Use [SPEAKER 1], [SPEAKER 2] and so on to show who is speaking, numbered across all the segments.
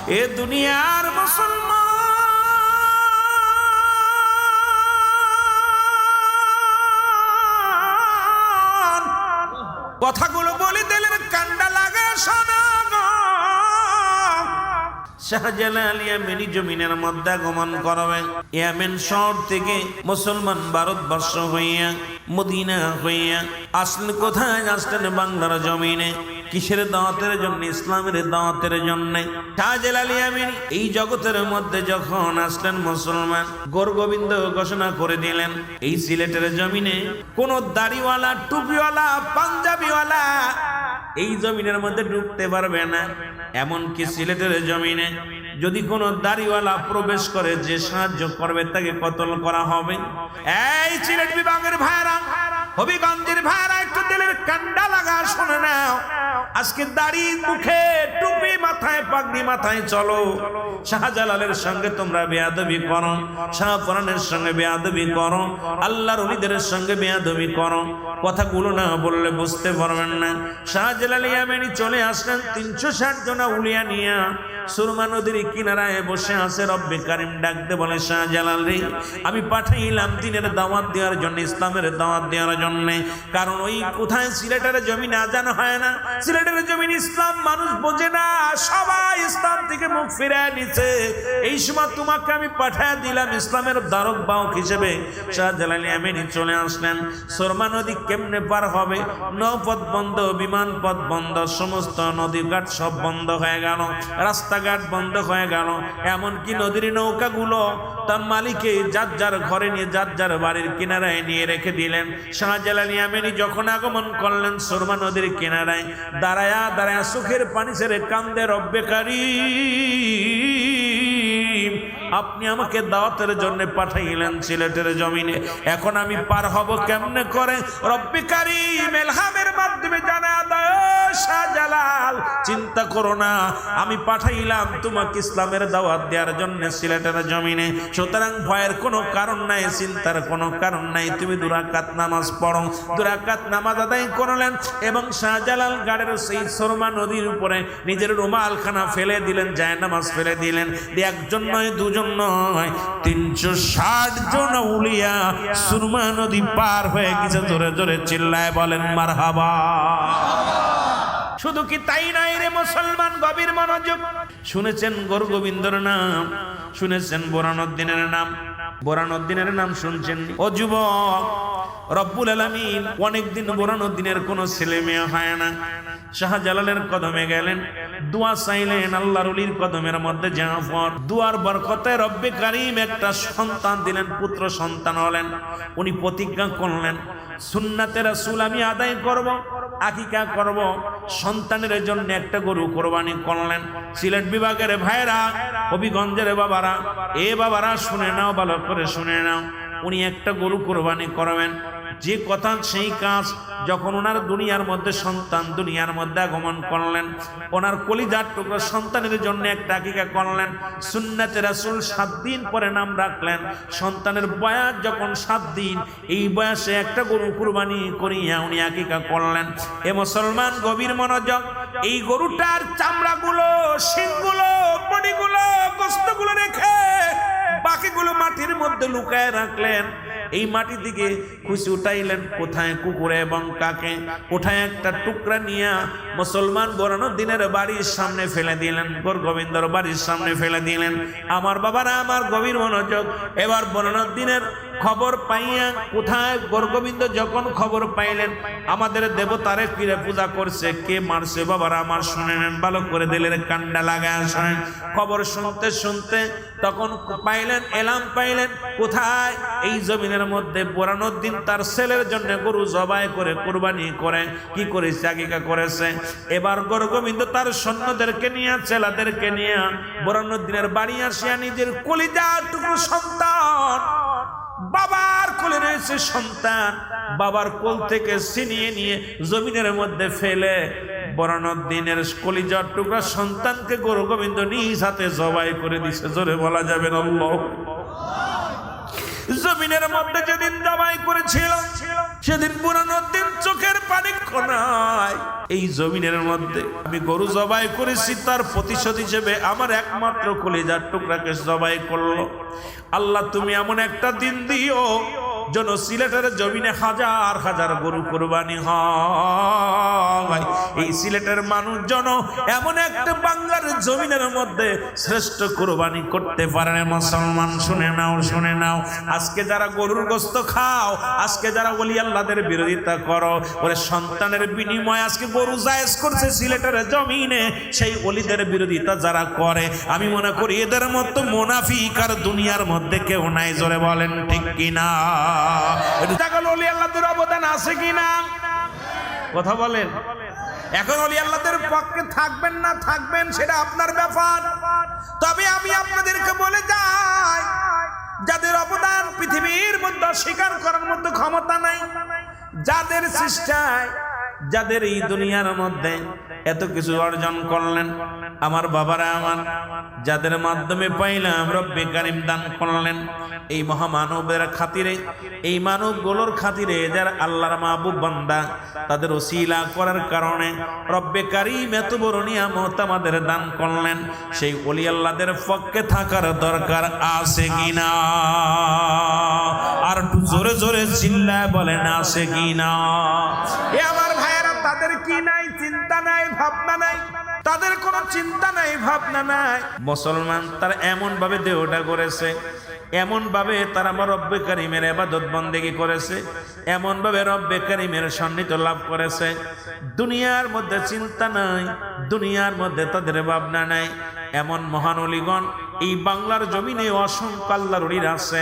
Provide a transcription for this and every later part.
[SPEAKER 1] এ দুনিয়ার মুসলমান কথাগুলো বলে দিলেন কান্ডা লাগে শোনা। শাহজালাল ইয়ামেনি জমিনের মধ্যে আগমন করবে। ইয়ামেন শহর থেকে মুসলমান ভারতবর্ষ হইয়া মদিনা হইয়া আসলেন কোথায়? আসলেন বাংলার জমিনে। কিসের দাওয়াতের জন্য? ইসলামের দাওয়াতের জন্য। শাহজালাল ইয়ামেনি এই জগতের মধ্যে যখন আসলেন মুসলমান, গোরগোবিন্দ ঘোষণা করে দিলেন এই সিলেটের জমিনে কোন দাড়িওয়ালা, টুপিওয়ালা, পাঞ্জাবিওয়ালা এই জমিনের মধ্যে ঢুকতে পারবে না। এমনকি সিলেটের জমিনে যদি কোনো দাড়িওয়ালা প্রবেশ করে, যে সাহায্য করবে তাকে কতল করা হবে। এই সিলেট বিভাগের ভাইরা, হবিগঞ্জের ভাইরা, একটু দিলের কান্ডা লাগা শুনে নাও। আজকে দাড়ি মুখে, টুপি মাথায়, পাগড়ি মাথায় চলো। শাহজালালের সঙ্গে তোমরা বেয়াদবি করো, শাহপরানের সঙ্গে বেয়াদবি করো, আল্লাহর ওলিদের সঙ্গে বেয়াদবি করো। কথাগুলো না বললে বুঝতে পারবেন না। শাহজালাল ইয়ামেনি চলে আসলেন 360 জনা উলিয়া নিয়া সুরমা নদীর কিনারায় বসে আছে। রব্বে কারিম ডাকতে বলে, শাহজালাল রে, আমি পাঠাইলাম দিনের দাওয়াত দেওয়ার জন্য, ইসলামের দাওয়াত দেওয়ার জন্য। কারণ ওই কোথায় সিলেটের জমিন আজান হয় না, সিলেটের জমিন ইসলাম মানুষ বোঝে না, সবাই ইসলাম থেকে মুখ ফিরিয়ে নিচ্ছে। এই সময় তোমাকে আমি পাঠিয়ে দিলাম ইসলামের ধারক বাহক হিসেবে। শাহজালাল ইয়ামেনি চলে আসলেন। সুরমা নদী কেমনে পার হবে? নৌপথ বন্ধ, বিমান পথ বন্ধ, সমস্ত নদীঘাট সব বন্ধ হয়ে গেল, রাস্তাঘাট বন্ধ হয়ে গেল। এমনকি নদীর নৌকাগুলো তার মালিকে যার যার ঘরে নিয়ে, যার যার বাড়ির কিনারায় নিয়ে রেখে দিলেন। শাহজালাল ইয়ামেনি যখন আগমন করলেন সুরমা নদীর কিনারায়, দাঁড়ায়া দাঁড়ায়া চোখের পানি ছেড়ে কান্দে, রব্বে কারিম, আপনি আমাকে দাওয়াতের জন্য পাঠাইলেন সিলেটের জমিনে, এখন আমি পার হব কেমনে করে? রব্বে কারিম ইলহামের মাধ্যমে জানা দাও, শাহজালাল চিন্তা করো না, আমি পাঠাইলাম তোমাকে ইসলামের দাওয়াত দেওয়ার জন্য সিলেটের জমিনে। সুতরাং ভয়ের কোনো কারণ নাই, চিন্তার কোনো কারণ নাই। তুমি 2 রাকাত নামাজ পড়ো। 2 রাকাত নামাজ আদায় করলেন এবং শাহজালাল গাড়ির সেই সুরমা নদীর উপরে নিজের রুমালখানা ফেলে দিলেন, যায় নামাজ ফেলে দিলেন। একজন নয়, 2 জন নয়, 360 জন উলিয়া সুরমা নদী পার হয়ে গেছে। জোরে জোরে চিল্লায় বলেন মারহাবা। শুধু কি তাই নাই রে মুসলমান, গভীর মনোযোগ। শুনেছেন গোরগোবিন্দর নাম, শুনেছেন বোরানুদ্দিনের নাম, বোরানুদ্দিনের নাম শুনছেন? ও যুবক, রব্বুল আলামিন অনেকদিন বোরানুদ্দিনের কোনো ছেলে মেয়ে হয় না। শাহজালালের কদমে গেলেন, দোয়া চাইলেন, আল্লাহর ওলির কদমের মধ্যে জাফর। দুয়ার বরকতে রব্বে কারিম একটা সন্তান দিলেন, পুত্র সন্তান হলেন। উনি প্রতিজ্ঞা করলেন, সুন্নাতে রাসূল আমি আদায় করব, আকিকা করব, সন্তানের জন্য একটা গরু কোরবানি করলেন। সিলেট বিভাগের ভাইরা, হবিগঞ্জের বাবারা, এ বাবারা শুনে নাও, ভালো করে শুনে নাও। উনি একটা গরু কোরবানি করবেন, যে কথা সেই কাজ। যখন ওনার দুনিয়ার মধ্যে সন্তান দুনিয়ার মধ্যে আগমন করলেন, ওনার কলিজার টুকরো সন্তানের জন্য একটা আকিকা করলেন। সুন্নাতে রাসূল 7 দিন পরে নাম রাখলেন। সন্তানের বয়স যখন 7 দিন, এই বয়সে একটা গরু কুরবানি করিয়া উনি আকিকা করলেন। এ মুসলমান, গভীর মনোযোগ। এই গরুটার চামড়াগুলো, শিংগুলো, বডিগুলো, গোশতগুলো রেখে বাকিগুলো মাটির মধ্যে লুকায় রাখলেন। এই মাটি থেকে খুশি উঠাইলেন, কোথায়? কুকুরে এবং কাকে। কোথায় একটা টুকরা নিয়ে মুসলমান বোরানুদ্দিনের বাড়ির সামনে ফেলে দিলেন, গোরগোবিন্দর বাড়ির সামনে ফেলে দিলেন। আমার বাবারা, আমার গভীর মনোযোগ। এবার বোরানুদ্দিনের খবর পাইয়া, কোথায়? গোরগোবিন্দ যখন খবর পাইলেন আমাদের দেবতারে কিরে পূজা করছে, কে মারছে, বাবারা আমার শুনে নেন, ভালো করে দিলেন কান্ডা লাগায় শোনেন। খবর শুনতে শুনতে তখন পাইলেন, এলাম পাইলেন, কোথায়? এই জমিনের মধ্যে বোরানুদ্দিন তার ছেলের জন্য গরু জবাই করে কুরবানি করে কি করেছে? আকিকা করেছে। এবার গোরগোবিন্দ তার সৈন্যদেরকে নিয়ে, ছেলেদেরকে নিয়ে বোরানুদ্দিনের বাড়ি আসিয়া নিজের কলিজার টুকরো সন্তান, বাবার কোলে রয়েছে সন্তান, বাবার কোল থেকে ছিনিয়ে নিয়ে জমিনের মধ্যে ফেলে বোরানুদ্দিনের কলিজার টুকরা সন্তানকে গোরগোবিন্দ নিজ হাতে জবাই করে দিছে। জোরে বলা যাবে না আল্লাহ। জমিনের মধ্যে যেদিন জবাই করেছিল সেদিন বুরহানুদ্দিন চোখের পানি কোনায় এই জমিনের মধ্যে আমি গরু জবাই করেছি, তার প্রতিশোধ হিসেবে আমার একমাত্র কলিজার টুকরাকে জবাই করলো। আল্লাহ তুমি এমন একটা দিন দিও যেন সিলেটের জমিনে হাজার হাজার গরু কুরবানি হয়। এই সিলেটের মানুষ যেন এমন একটা বাংলার জমিনের মধ্যে শ্রেষ্ঠ কুরবানি করতে পারে। মুসলমান শুনে নাও, শুনে নাও, আজকে যারা গরুর গোশত খাও, আজকে যারা ওলি আল্লাহদের বিরোধিতা করো, ওরে সন্তানের বিনিময়ে আজকে গরু জায়েজ করছে সিলেটের জমিনে, সেই ওলিদের বিরোধিতা যারা করে, আমি মনে করি এদের মতো মুনাফিক আর দুনিয়ার মধ্যে কেউ নাই। জোরে বলেন ঠিক কিনা? ওলি আল্লাহদের অবদান আছে কিনা কথা বলেন। এখন ওলি আল্লাহদের পক্ষে থাকবেন না থাকবেন সেটা আপনার ব্যাপার। তবে আমি আপনাদেরকে বলে যাই, যাদের অবদান পৃথিবীর মধ্যে অস্বীকার করার মতো ক্ষমতা নাই, যাদের চেষ্টায়, যাদের এই দুনিয়ার মধ্যে এত কিছু অর্জন করলেন, আমার বাবারা আমার, যাদের মাধ্যমে পাইলাম রব্বে কারিম দান করলেন, এই মহামানবের খাতিরে, এই মানবগুলোর খাতিরে যারা আল্লাহর মাহবুব বান্দা, তাদের ওসিলা করার কারণে রব্বে কারিম এত বড় নিয়ামত আমাদের দান করলেন। সেই ওলি আল্লাহদের পক্ষে থাকার দরকার আছে কিনা? আর একটু জোরে জোরে চিল্লায় বলেন আছে কিনা? এ আমার ভাইয়েরা, তাদের কি নাই? চিন্তা নাই, ভাবনা নাই, তাদের কোনো চিন্তা নাই, ভাবনা নাই। মুসলমান তারা এমন ভাবে দেহটা করেছে, এমন ভাবে তারা আমার রব্বে কারিমের ইবাদত বন্দেগী করেছে, এমন ভাবে রব্বে কারিমের সান্নিধ্য লাভ করেছে। দুনিয়ার মধ্যে চিন্তা নাই, দুনিয়ার মধ্যে তাদের ভাবনা নাই। এমন মহান ওলিগণ এই বাংলার জমিনে অসংখ্য আল্লাহর ওলি আছে।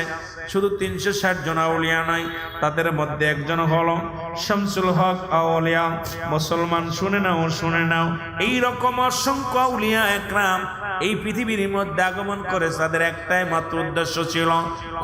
[SPEAKER 1] শুধু 360 জন আউলিয়া নাই, তাদের মধ্যে একজন হলো শামসুল হক আউলিয়া। মুসলমান শুনে নাও, শুনে নাও, এই রকম অসংখ্য আউলিয়া একরাম এই পৃথিবীর মধ্যে আগমন করে। তাদের একটাই মাত্র উদ্দেশ্য ছিল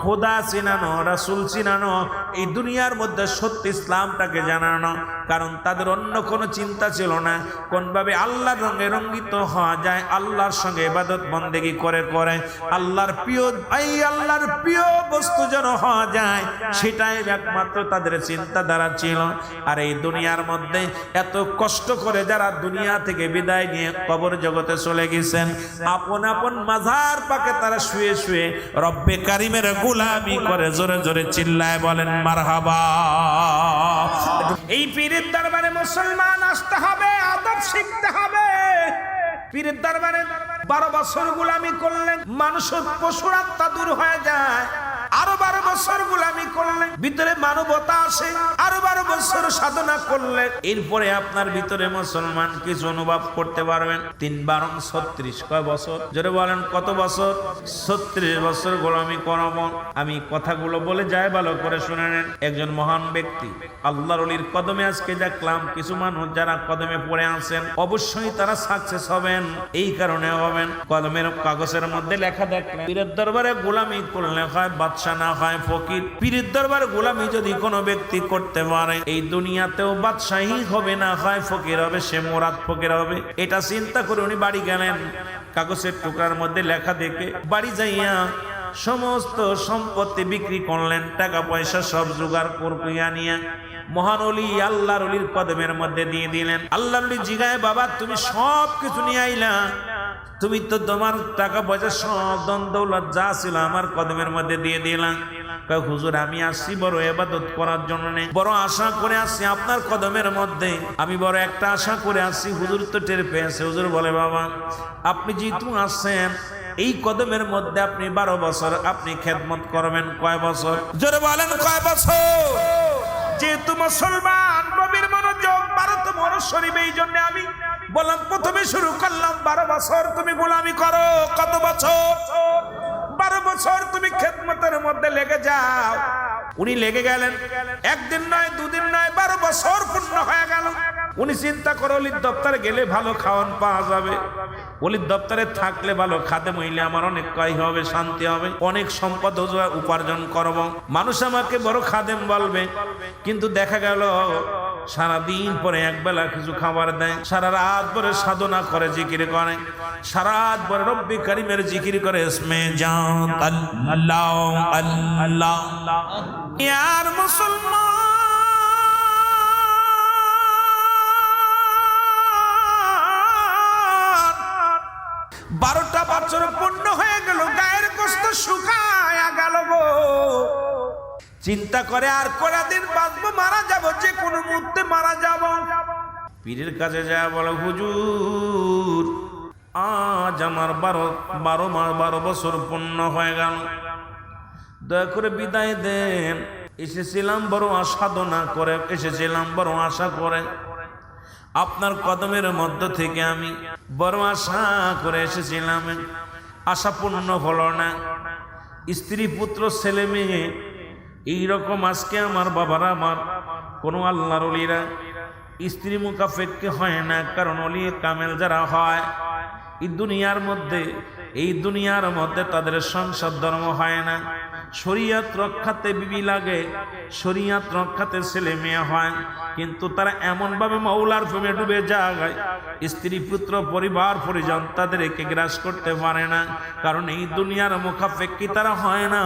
[SPEAKER 1] খোদা চিনানো, রাসূল চিনানো, এই দুনিয়ার মধ্যে সত্য ইসলামটাকে জানানো। কারণ তাদের অন্য কোনো চিন্তা ছিল না কোনভাবে আল্লাহর রঙে রঙ্গিত হওয়া যায়, আল্লাহর সঙ্গে ইবাদত বন্দেগী করে করে আল্লাহর প্রিয়, এই আল্লাহর প্রিয় বস্তু যেন হওয়া যায়, সেটাই একমাত্র তাদের চিন্তাধারা ছিল। আর এই দুনিয়ার মধ্যে এত কষ্ট করে যারা দুনিয়া থেকে বিদায় নিয়ে কবর জগতে চলে গেছেন, আপন আপন মাজার পাকে তারা শুয়ে শুয়ে রব্বে কারিমের গোলামি করে। জোরে জোরে চিল্লায় বলেন মারহাবা। এই পীরের দরবারে মুসলমান আসতে হবে, আদব শিখতে হবে। পীরের দরবারে 12 বছর গোলামি করলেন মানুষের পশুর আত্মা দূর হয়ে যায়। আরো 12 বছর গোলামি করলেন ভিতরে মানবতা আসে। আরো 12 বছর সাধনা করলে এরপরে আপনার ভিতরে মুসলমান কিছু অনুভব করতে পারবেন। 3 12 36 কয় বছর? জোরে বলেন কত বছর? 36 বছর গোলামি করব। আমি কথাগুলো বলে যাই, ভালো করে শুনে নেন। একজন মহান ব্যক্তি আল্লাহর ওলির কদমে আজকে দেখলাম কিছু মানুষ যারা কদমে পড়ে আছেন, অবশ্যই তারা সাকসেস হবেন। এই কারণে হবেন, কদমের কাগজের মধ্যে লেখা দেখলেন পীরের দরবারে গোলামি করলে হয় বাদশা না হয় ফকির। পীরের দরবারে গোলামি যদি কোনো ব্যক্তি করতে পারে, এই দুনিয়াতেও বাদশাহী হবে না হয় ফকির হবে, সে মোরাদ ফকির হবে। এটা চিন্তা করে উনি বাড়ি গেলেন, কাগজের টুকরার মধ্যে লেখা দেখে বাড়ি যাইয়া সমস্ত সম্পত্তি বিক্রি করলেন, টাকা পয়সা সব জোগাড় করিয়া নিয়ে মহান ওলি আল্লাহর ওলির কদমের মধ্যে দিয়ে দিলেন। আল্লাহর ওলি জিগায়, বাবা তুমি সব কিছু নিয়ে আইলা, তুমি তো তোমার টাকা পয়সা সব ধন দৌলত যা ছিল আমার কদমের মধ্যে দিয়ে দিলাম। হুজুর আমি আসছি বড় ইবাদত করার জন্য, বড় আশা করে আসছি আপনার কদমের মধ্যে, আমি বড় একটা আশা করে আসছি। হুজুর তো টের পেয়েছে। হুজুর বলে, বাবা আপনি যেহেতু আসছেন এই কদমের মধ্যে আপনি 12 বছর আপনি খেদমত করবেন। কয় বছর? জোরে বলেন কয় বছর? যেহেতু মুসলমান গভীর মনোযোগ, 12তম শরীফ, এই জন্য আমি বললাম প্রথমে শুরু করলাম 12 বছর তুমি গোলামি করো। কত বছর? 12 বছর তুমি খেদমতের মধ্যে লেগে যাও। উনি লেগে গেলেন, একদিন নয়, দুদিন নয়, 12 বছর পূর্ণ হয়ে গেল। উনি চিন্তা করে অলির দপ্তরে গেলে ভালো খাওয়ান পাওয়া যাবে, অলির দপ্তরে থাকলে ভালো খাদেম হইলে আমার অনেক কয় হবে, শান্তি হবে, অনেক সম্পদ উপার্জন করব, মানুষ আমাকে বড় খাদেম বলবে। কিন্তু দেখা গেল সারাদিন পরে একবেলা কিছু খাবার দেয়, সারা রাত পরে সাধনা করে, জিকির করে, সারা রাত পরে রব্বি কারিমের জিকির করে, ইসমে জান আল্লাহ আল্লাহ। ইয়ার মুসলমান, 12টা বছর পূর্ণ হয়ে গেল, গায়ের গোশত শুকায়া গেল গো। চিন্তা করে আর কয়টা দিন বাঁচবো, মারা যাব, যে কোনো মুহূর্তে মারা যাব। পীরের কাছে যায়, বলো হুজুর আজ আমার 12 বছর পূর্ণ হয়ে গেল, দয়া করে বিদায় দেন। এসেছিলাম বড় সাধনা করে, এসেছিলাম বড় আশা করে, আপনার কদমের মধ্য থেকে আমি বড় আশা করে এসেছিলাম, আশা পূর্ণ হলো না। স্ত্রী পুত্র ছেলে মেয়ে এইরকম আজকে আমার বাবারা, আমার কোনো আল্লাহর ওলিরা স্ত্রী মুখাফেক্ষে হয় না, কারণ ওলি কামেল যারা হয় এই দুনিয়ার মধ্যে তাদের সংসার ধর্ম হয় না। শরীয়ত রক্ষাতে বিবি লাগে, শরীয়ত রক্ষাতে ছেলে মেয়ে হয়, কিন্তু তারা এমন ভাবে মাওলার প্রেমে ডুবে যায়, স্ত্রী পুত্র পরিবার পরিজন তাদেরকে গ্রাস করতে পারে না, কারণ এই দুনিয়ার মুখাফেক্ষি তারা হয় না।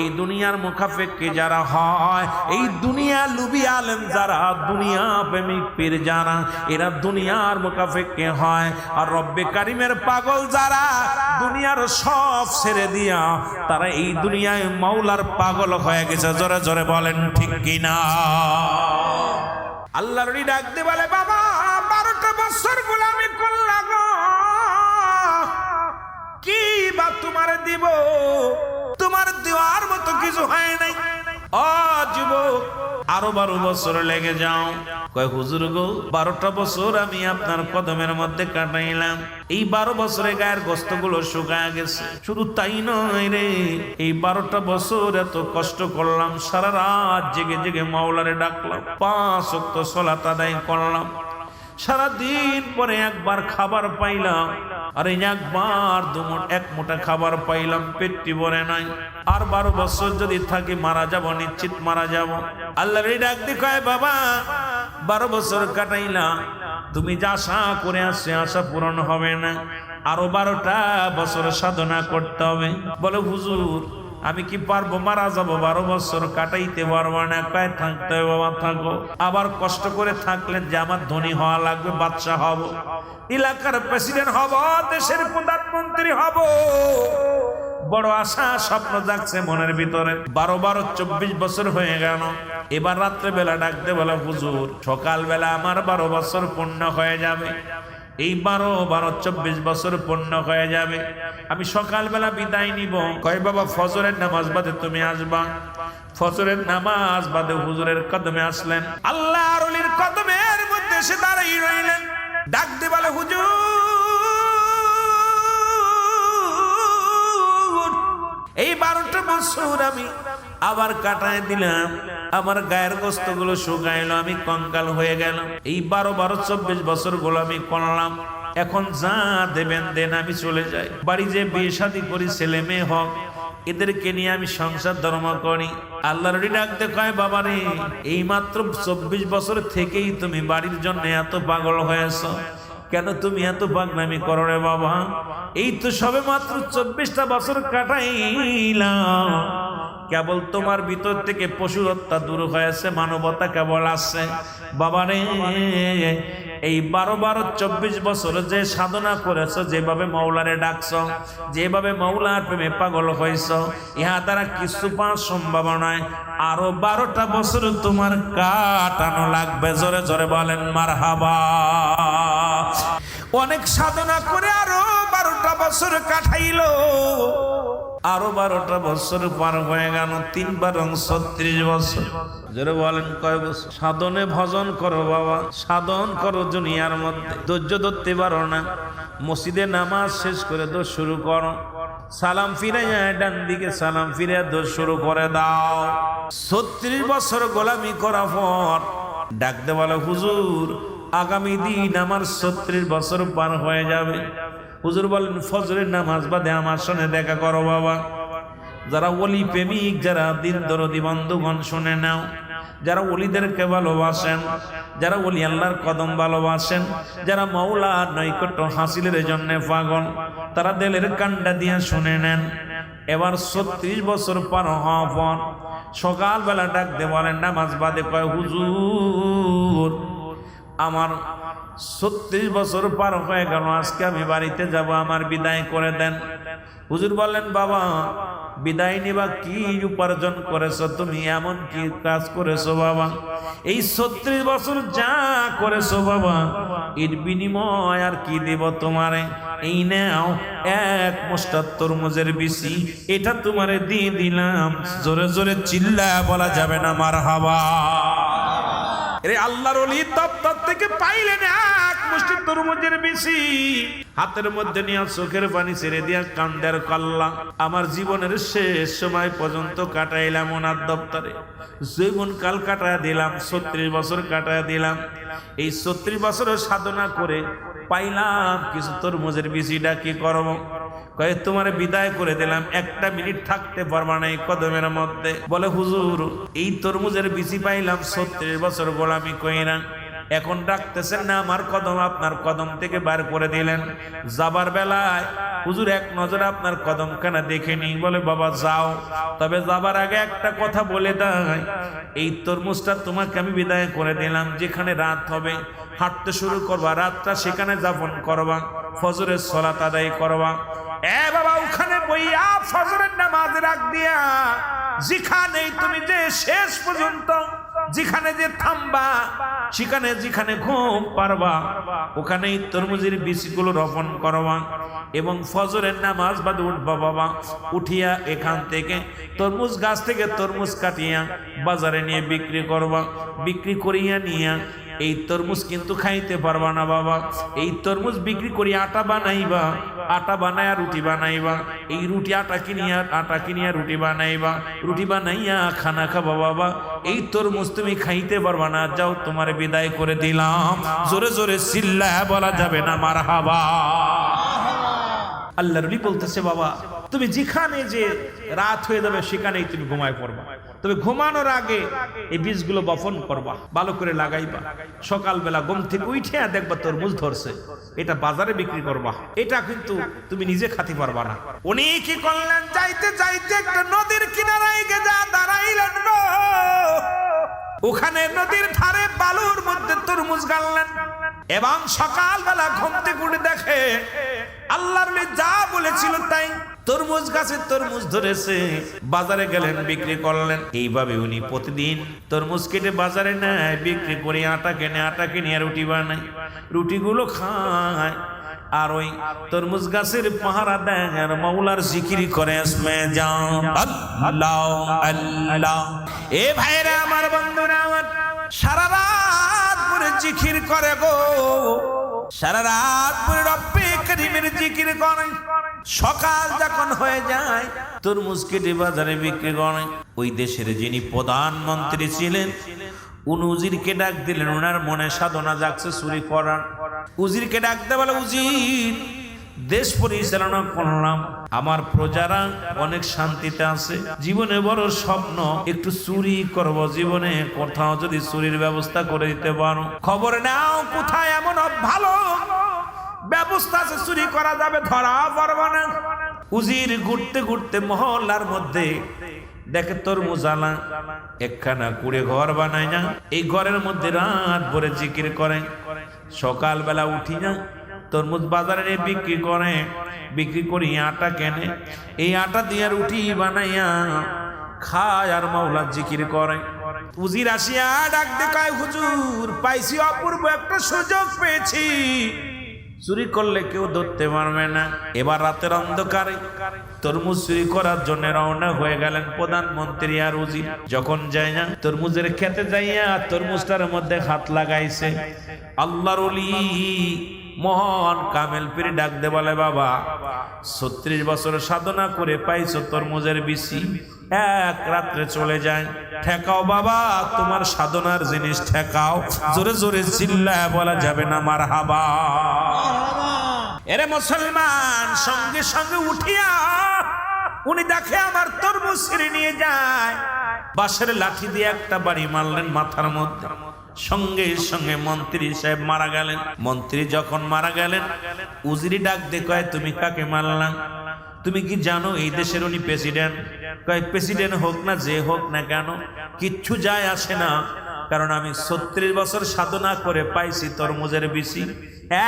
[SPEAKER 1] এই দুনিয়ার মুখাফেক্ষি যারা হয়, এই দুনিয়া লুবি আলেম যারা, দুনিয়া প্রেমিক পীর যারা, এরা দুনিয়ার মুখাফেক্ষি হয়। আর রব্বে কারিমের পাগল যারা, দুনিয়ার সব ছেড়ে দিয়া তারা এই দুনিয়ায় মাওলার পাগল হয়ে গেছে। জোরে জোরে বলেন ঠিক কিনা? আল্লাহর ডাক দিয়ে বলে, বাবা 12টা বছর গোলামি করলাম গো, কি বা তোমার দিব? তোমার দেওয়ার মতো কিছু হয় নাই। ও যুবক, আরো 12 বছর লেগে যাও। কয় হুজুর গো, 12টা বছর আমি আপনার কদমের মধ্যে কাটাইলাম, এই 12 বছরে গায়ের গোশতগুলো শুকায় গেছে। শুধু তাই নয় রে, এই 12টা বছর এত কষ্ট করলাম, সারা রাত জেগে জেগে মাওলারে ডাকলাম, 5 ওয়াক্ত সালাত আদায় করলাম, সারাদিন পরে একবার খাবার পাইলাম, আর এই একবার এক মুঠা খাবার পাইলাম, পেটটি ভরে নাই। আর 12 বছর যদি থাকি মারা যাব, নিশ্চিত মারা যাব। আল্লাহর ডাক দিয়ে কয়, বাবা 12 বছর কাটাইলাম, তুমি যা আশা করে আসছে আশা পূরণ হবে না, আরো 12টা বছর সাধনা করতে হবে। বলে হুজুর আমি কি পারবো, মারা যাবো, 12 বছর কাটাইতে পারবো না। কয় থাকতে হবে বাবা, থাকো। আবার কষ্ট করে থাকলেন যে আমার ধনী হওয়া লাগবে, বাদশা হব, এলাকার প্রেসিডেন্ট হব, দেশের প্রধানমন্ত্রী হব, বড় আশা স্বপ্ন জাগছে মনের ভিতরে। 12 24 বছর হয়ে গেল। এবার রাত্রে বেলা ডাকতে বলা, হুজুর সকালবেলা আমার 12 বছর পূর্ণ হয়ে যাবে, এই 12 24 বছর পূর্ণ হয়ে যাবে, আমি সকালবেলা বিদায় নিব। কয় বাবা ফজরের নামাজ বাদে তুমি আসবা। ফজরের নামাজ বাদে হুজুরের কদমে আসলেন, আল্লাহর ওলির কদমের মধ্যে এসে দাঁড়িয়ে রইলেন। ডাক দিয়ে বলে, হুজুর এই 12টা বছর আমি আবার কাটায় দিলাম, আমার গায়ের গোশতগুলো শুকাইলো, আমি কঙ্কাল হয়ে গেল। এই 12 24 বছর গুলো আমি করলাম, এখন যা দেবেন দেন, আমি চলে যাই। বাড়ি যে বিয়ে শাদী করি, ছেলে মেয়ে হোক, এদেরকে নিয়ে আমি সংসার ধর্ম করি। আল্লাহর ডাকতে কয়, বাবা রে এই মাত্র 24 বছর থেকেই তুমি বাড়ির জন্য এত পাগল হয়েছ, কেন তুমি এত পাগলামি করো রে বাবা? এই তো সবে মাত্র 24টা বছর কাটাইলাম, কেবল তোমার ভিতর থেকে পশু হত্যা দূর হয়েছে, মানবতা কেবল আসছে। বাবা রে এই 12 24 বছর যে সাধনা করেছ, যেভাবে মাওলারে ডাকছ, যেভাবে মাওলার প্রেমে পাগল হয়েছ, ইহা দ্বারা কিছু পাওয়া সম্ভব নয়, আরো 12টা বছর তোমার কাটানো লাগবে। জোরে জোরে বলেন মারহাবা। অনেক সাধনা করে আরো 12টা বছর কাটাইল, আরো 12টা বছর পার হয়ে গেল, 3 × 36 বছর। যারা বলেন কয় বছর? সাধনে ভজন করো বাবা, সাধন করো দুনিয়ার মধ্যে, ধৈর্য ধরতে পারো না, মসজিদে নামাজ শেষ করে দোষ শুরু করো, সালাম ফিরে যায় ডান দিকে, সালাম ফিরে দোষ শুরু করে দাও। 36 বছর গোলামি করার পর ডাকতে বলো, হুজুর আগামী দিন আমার 36 বছর পার হয়ে যাবে। হুজুর বলেন, ফজরের নামাজ বাদে আমার সঙ্গে দেখা করো বাবা। যারা ওলি প্রেমিক, যারা দিন দরদি বন্ধুগণ শুনে নাও, যারা ওলিদেরকে ভালোবাসেন, যারা ওলি আল্লাহর কদম ভালোবাসেন, যারা মাওলার নৈকট্য হাসিলের জন্য পাগল, তারা দিলের কান্ডা দিয়ে শুনে নেন। এবার 36 বছর পার হওয়ার পর সকালবেলা ডাক দিয়ে বলেন নামাজ বাদে, কয় হুজুর আমার 36 বছর পার হয়ে গেল, আজকে আমি বাড়িতে যাব, আমার বিদায় করে দেন। হুজুর বললেন বাবা বিদায় নিবা, কি উপার্জন করেছো তুমি, এমন কি কাজ করেছো বাবা, এই 36 বছর যা করেছো বাবা এর বিনিময় আর কি দেব তোমারে, এই নাও এক মুষ্টা তরমুজের বিচি, এটা তোমারে দিয়ে দিলাম। জোরে জোরে চিল্লা বলা যাবে না মারহাবা। রে আল্লাহর ওলি দপ্তর থেকে পাইলেন এক মুষ্টি তরমুজের বিচি, হাতের মধ্যে নিয়ে চোখের পানি ছেড়ে দিয়া কান্দের কল্লা, আমার জীবনের শেষ সময় পর্যন্ত কাটাইলাম ওনার দপ্তরে, জীবন কাল কাটায় দিলাম, 36 বছর কাটায় দিলাম। এই 36 বছরের সাধনা করে পাইলাম কিছু তরমুজের বিচিটা কি করব, কয়ে তোমার বিদায় করে দিলাম, একটা মিনিট থাকতে পারবা না এই কদমের মধ্যে। বলে হুজুর এই তরমুজের বিচি পাইলাম, 36 বছর গোলামি কইরা, এখন ডাকতেছেন না আমার কদম, আপনার কদম থেকে বার করে দিলেন। যাবার বেলায় হুজুর এক নজর আপনার কদম খানা দেখে নি। বলে বাবা যাও, তবে যাবার আগে একটা কথা বলে দেয়, এই তরমুজটা তোমাকে আমি বিদায় করে দিলাম, যেখানে রাত হবে হাঁটতে শুরু করবা, রাতটা সেখানে যাপন করবা, ফজরের সালাত আদায় করবা। এ বাবা ওখানে বইয়া ফজরের নামাজ রাখ দিয়া যেখানে তুমি যে শেষ পর্যন্ত যেখানে যে থামবা, সেখানে যেখানে ঘুম পারবা, ওখানেই তরমুজের বীজগুলো রোপণ করবা এবং ফজরের নামাজ বাদে উঠবা বাবা। উঠিয়া এখান থেকে তরমুজ গাছ থেকে তরমুজ কাটিয়া বাজারে নিয়ে বিক্রি করবা, বিক্রি করিয়া নিয়া এই তরমুজ কিন্তু খাইতে পারবা না বাবা, এই তরমুজ বিক্রি করি আটা বানাইবা, আটা বানায়া রুটি বানাইবা, এই রুটি আটা কিনিয়া রুটি বানাইবা, রুটি বানাইয়া খানা খাবা বাবা, এই তরমুজ তুমি খাইতে পারবা না, যাও তোমার বিদায় করে দিলাম। জোরে জোরে চিল্লা বলা যাবে না মারহাবা। আল্লাহর ওলি বলতেছে বাবা তুমি যেখানে যে রাত হয়ে যাবে সেখানেই তুমি ঘুমায় পড়বা, তবে ঘুমানোর আগে এই বীজগুলো বপন করবা, ভালো করে লাগাইবা, সকালবেলা ঘুম থেকে উঠে দেখবা তরমুজ ধরছে, এটা বাজারে বিক্রি করবা, এটা কিন্তু তুমি নিজে খাতে পারবা না। উনি কি করলেন, যাইতে যাইতে একটা নদীর কিনারায় গিয়ে দাঁড়াইলেন, ওখানে নদীর ধারে বালুর মধ্যে তরমুজ গাড়লেন এবং সকালবেলা ঘুম থেকে উঠে দেখে আল্লাহর ওলি যা বলেছিল তাই, তরমুজ গাছে তরমুজ ধরেছে, বাজারে গেলেন বিক্রি করলেন। এইভাবে উনি প্রতিদিন তরমুজ কেটে বাজারে নেয়, বিক্রি করে আটা কেনে, আটা কিনে রুটি বানায়, রুটিগুলো খায় আর ওই তরমুজ গাছের পাহারা দেয় আর মাওলার জিকির করে আসমে যাও আল্লাহ আল্লাহ। এ ভাইরা আমার বন্ধুরা আমার, সারা রাত পরে জিকির করে গো, সারা রাত পরে রব্বে করিমের জিকির করে, সকাল যখন হয়ে যায় তরমুজ কেটে বাজারে বিক্রি করে। ওই দেশের যিনি প্রধানমন্ত্রী ছিলেন উনি উজিরকে ডাক দিলেন, ওনার মনে সাধনা জাগছে চুরি করার। উজিরকে ডাকতে বলে উজির দেশ পরিচালনা করলাম, আমার প্রজারা অনেক শান্তিতে আছে, জীবনে বড় স্বপ্ন একটু চুরি করব, জীবনে কোথাও যদি চুরির ব্যবস্থা করে দিতে পারো, খবর নাও কোথায় এমন ভালো ব্যবস্থা আছে চুরি করা যাবে, ধরা পড়বে না। উজির ঘুরতে ঘুরতে মহল্লার মধ্যে দেখে তরমুজ আলা একখানা কুড়ে ঘর বানায় না, এই ঘরের মধ্যে রাত ভরে জিকির করে, সকালবেলা উঠি না তরমুজ বাজারে বিক্রি করে, বিক্রি করি আটা কেনে, এই আটা দিয়ে রুটি বানাইয়া খায় আর মাওলার জিকির করে। উজির আসিয়া ডাক দেখায়, হুজুর পাইছি অপূর্ব একটা সুযোগ পেয়েছি, চুরি করলে কেউ ধরতে পারবে না। এবার রাতের অন্ধকারে তরমুজ চুরি করার জন্য রওনা হয়ে গেলেন প্রধানমন্ত্রী আর উজির। যখন যায় না তরমুজের খেতে যাইয়া তরমুজটার মধ্যে হাত লাগাইছে, আল্লাহর ওলি মহান কামেল পীর ডাক দে বলে বাবা 36 বছর সাধনা করে পাইছো তরমুজের বিচি, এক রাত্রে চলে যায়, ঠেকাও বাবা তোমার সাধনার জিনিস ঠেকাও। জোরে জোরে চিল্লায় বলা যাবে না মারহাবা। এরে মুসলমান, সঙ্গে সঙ্গে উঠিয়া উনি দেখে আমার তরমুজ ছিঁড়ে নিয়ে যায়, বাঁশের লাঠি দিয়ে একটা বাড়ি মারলেন মাথার মধ্যে, সঙ্গে সঙ্গে মন্ত্রী সাহেব মারা গেলেন। মন্ত্রী যখন মারা গেলেন, উজিরি ডাক দিয়ে কয়, তুমি কাকে মারলাম? তুমি কি জানো এই দেশের উনি প্রেসিডেন্ট? কয়, প্রেসিডেন্ট হোক না যে হোক না কেন, কিচ্ছু যায় আসে না, কারণ আমি 36 বছর সাধনা করে পাইছি তরমুজের বিচি,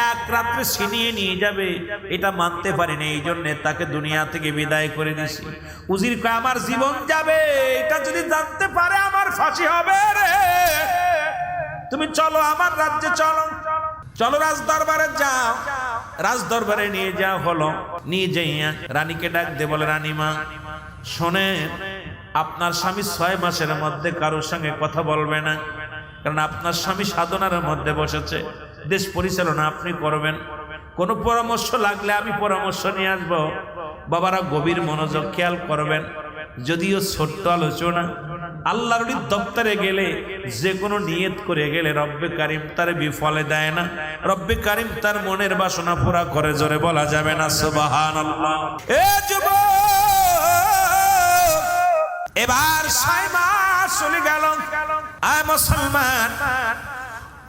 [SPEAKER 1] এক রাত্রে ছিনিয়ে নিয়ে যাবে এটা মানতে পারিনি, এই জন্য তাকে দুনিয়া থেকে বিদায় করে দিছি। উজির কয়, আমার জীবন যাবে এটা যদি জানতে পারে আমার ফাঁসি হবে রে। তুমি চলো আমার রাজ্যে, চলো চলো রাজ দরবারে যাও। রাজ দরবারে নিয়ে যাও হলো। নিয়ে যাইয়া রানীকে ডাক দে, বলে, রানীমা শোনেন, আপনার স্বামী 6 মাসের মধ্যে কারোর সঙ্গে কথা বলবে না, কারণ আপনার স্বামী সাধনার মধ্যে বসেছে, দেশ পরিচালনা আপনি করবেন। কোনো পরামর্শ লাগলে আমি পরামর্শ নিয়ে আসবো। বাবারা গভীর মনোযোগ খেয়াল করবেন। যদিও ছোট্ট আলোচনা, আল্লাহর দপ্তরে গেলে যে কোনো নিয়ত করে গেলে রব্বে কারিম তার বিফলে দেয় না, রব্বে কারিম তার মনের বাসনা পুরা করে, জোরে বলা যাবে না সুবহানাল্লাহ। এ যুবক, এবার 6 মাস চলে গেল। আয় মুসলমান,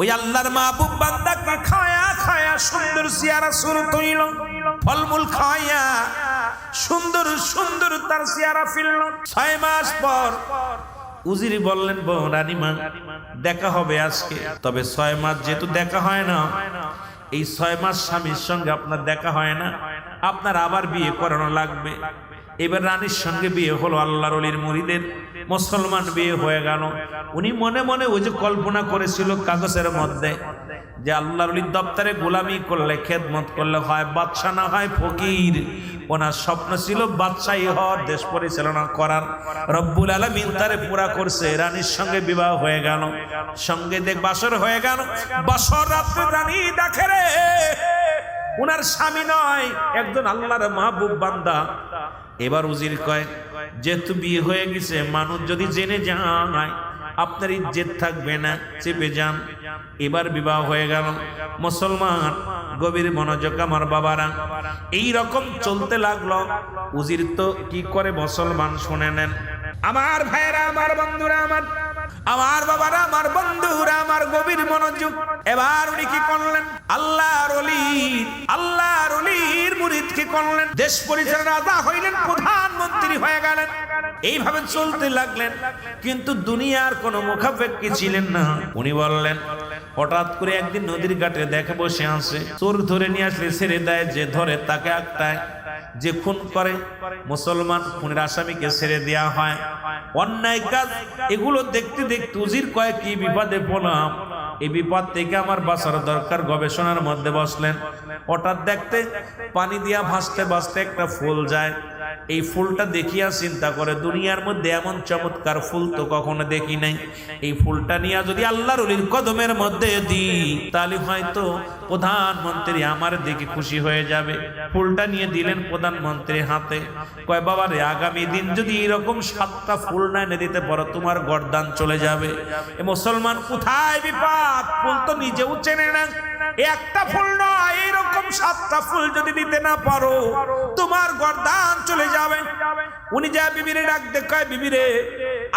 [SPEAKER 1] ওই আল্লাহর মাহবুব বান্দাকে খায়া খায়া সুন্দর চেহারা শুরু করিল, ফলমূল খায়া সুন্দর সুন্দর তার চেহারা ফিরল। 6 মাস পর উজিরি বললেন, বউ রানীমা দেখা হবে আজকে, তবে 6 মাস যেহেতু দেখা হয় না, এই 6 মাস স্বামীর সঙ্গে আপনার দেখা হয় না, আপনার আবার বিয়ে করানো লাগবে। এবার রানীর সঙ্গে বিয়ে হলো, আল্লাহর ওলির মুরিদের মুসলমান বিয়ে হয়ে গেল। উনি মনে মনে ওই যে কল্পনা করেছিল কাগজের মধ্যে যে আল্লাহর ওলির দপ্তরে গোলামি করলে, খেদমত করলে হয় বাদশা না হয় ফকির। ওনার স্বপ্ন ছিল বাদশাহী হওয়ার, দেশ পরিচালনা করার। রব্বুল আলামিন তারে পুরা করছে। রানীর সঙ্গে বিবাহ হয়ে গেল, সঙ্গে দেখ বাসর হয়ে গেল। বাসর রাত্রে রানী দেখে রে উনার স্বামী নয়, একজন আল্লাহর মাহবুব বান্দা। এবার উজির কয়, যেহেতু বিয়ে হয়ে গেছে, মানুষ যদি জেনে যায় আপনার ইজ্জত থাকবে না, চেপে যান। এবার বিবাহ হয়ে গেল। মুসলমান গভীর মনোযোগ আমার বাবারা, এই রকম চলতে লাগলো। উজির তো কি করে মুসলমান শুনে নেন। আমার ভাইরা, আমার বন্ধুরা, আমার বাবারা, আমার বন্ধুরা, আমার গভীর মনোযোগ। এবার উনি কি করলেন? আল্লাহর ওলির মুরিদ কি করলেন? দেশ পরিচালনা রাজা হইলেন, প্রধানমন্ত্রী হয়ে গেলেন। এইভাবে চলতে লাগলেন, কিন্তু দুনিয়ার কোনো মুখাপেক্ষী ছিলেন না। উনি বললেন, হঠাৎ করে একদিন নদীর ঘাটে দেখে বসে আছে, চোর ধরে নিয়ে আসলে ছেড়ে দেয়, যে ধরে তাকে আটকায়, যে খুন করে মুসলমান খুনের আসামিকে ছেড়ে দেওয়া হয়। অন্যায় কাজ এগুলো দেখতে দেখতে উজির কয়, কি বিপদে পড়লাম, এই বিপদ থেকে আমার বাঁচার দরকার। গবেষণার মধ্যে বসলেন। হঠাৎ দেখতে পানি দিয়া ভাসতে ভাসতে একটা ফুল যায়। এই ফুলটা দেখিয়া চিন্তা করে, দুনিয়ার মধ্যে এমন চমৎকার ফুল তো কখনো দেখি নাই। এই ফুলটা নিয়ে যদি আল্লাহর ওলির কদমের মধ্যে দিই, তাহলে হয়তো প্রধানমন্ত্রী আমার দিকে খুশি হয়ে যাবে। ফুলটা নিয়ে দিলেন প্রধানমন্ত্রীর হাতে। কয়, বাবা রে, আগামী দিন যদি এরকম 7টা ফুল না এনে দিতে পারো, তোমার গর্দান চলে যাবে। এ মুসলমান, কোথায় বিপদ? ফুল তো নিজেও চেনে না। একটা ফুল নয়, এরকম 7টা ফুল যদি দিতে না পারো, তোমার গর্দান চলে যাবে। উনি যা বিবিরে ডাক দেখায়, বিবিরে,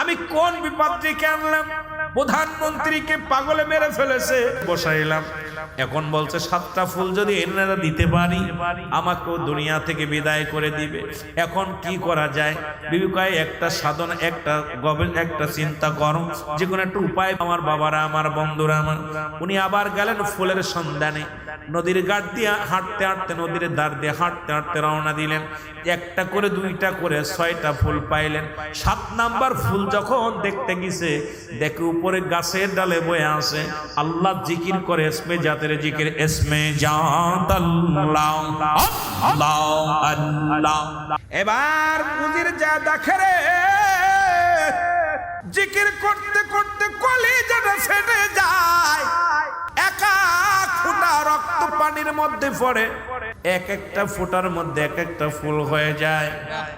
[SPEAKER 1] আমি কোন বিপদ ডেকে আনলাম? প্রধানমন্ত্রীকে পাগলে মেরে ফেলেছে, বসাইলাম। এখন বলছে 7টা ফুল যদি এনারা দিতে পারি, আমাকেও দুনিয়া থেকে বিদায় করে দিবে। এখন কি করা যায়? বিবি কয়, একটা সাধন, একটা চিন্তা করো, যে কোনো একটা উপায়। আমার বাবারা, আমার বন্ধুরা, আমার, উনি আবার গেলেন ফুলের সন্ধানে। নদীর ঘাট দিয়ে হাঁটতে হাঁটতে, নদীর ধার দিয়ে হাঁটতে হাঁটতে রওনা দিলেন। একটা করে, 2টা করে, 6টা ফুল পাইলেন। 7 নাম্বার ফুল যখন দেখতে গেছে, দেখে উপরে গাছের ডালে বয়ে আছে, আল্লাহ জিকির করে, এসমে জাতের জিকির, এসমে জাত আল্লাহ আল্লাহ আল্লাহ। এবার উজির যা দেখে রে, জিকির করতে করতে কলিজাটা ফেটে যায়, একা ফোঁটা রক্ত পানির মধ্যে পড়ে। এক একটা ফোঁটার মধ্যে এক একটা ফুল হয়ে যায়।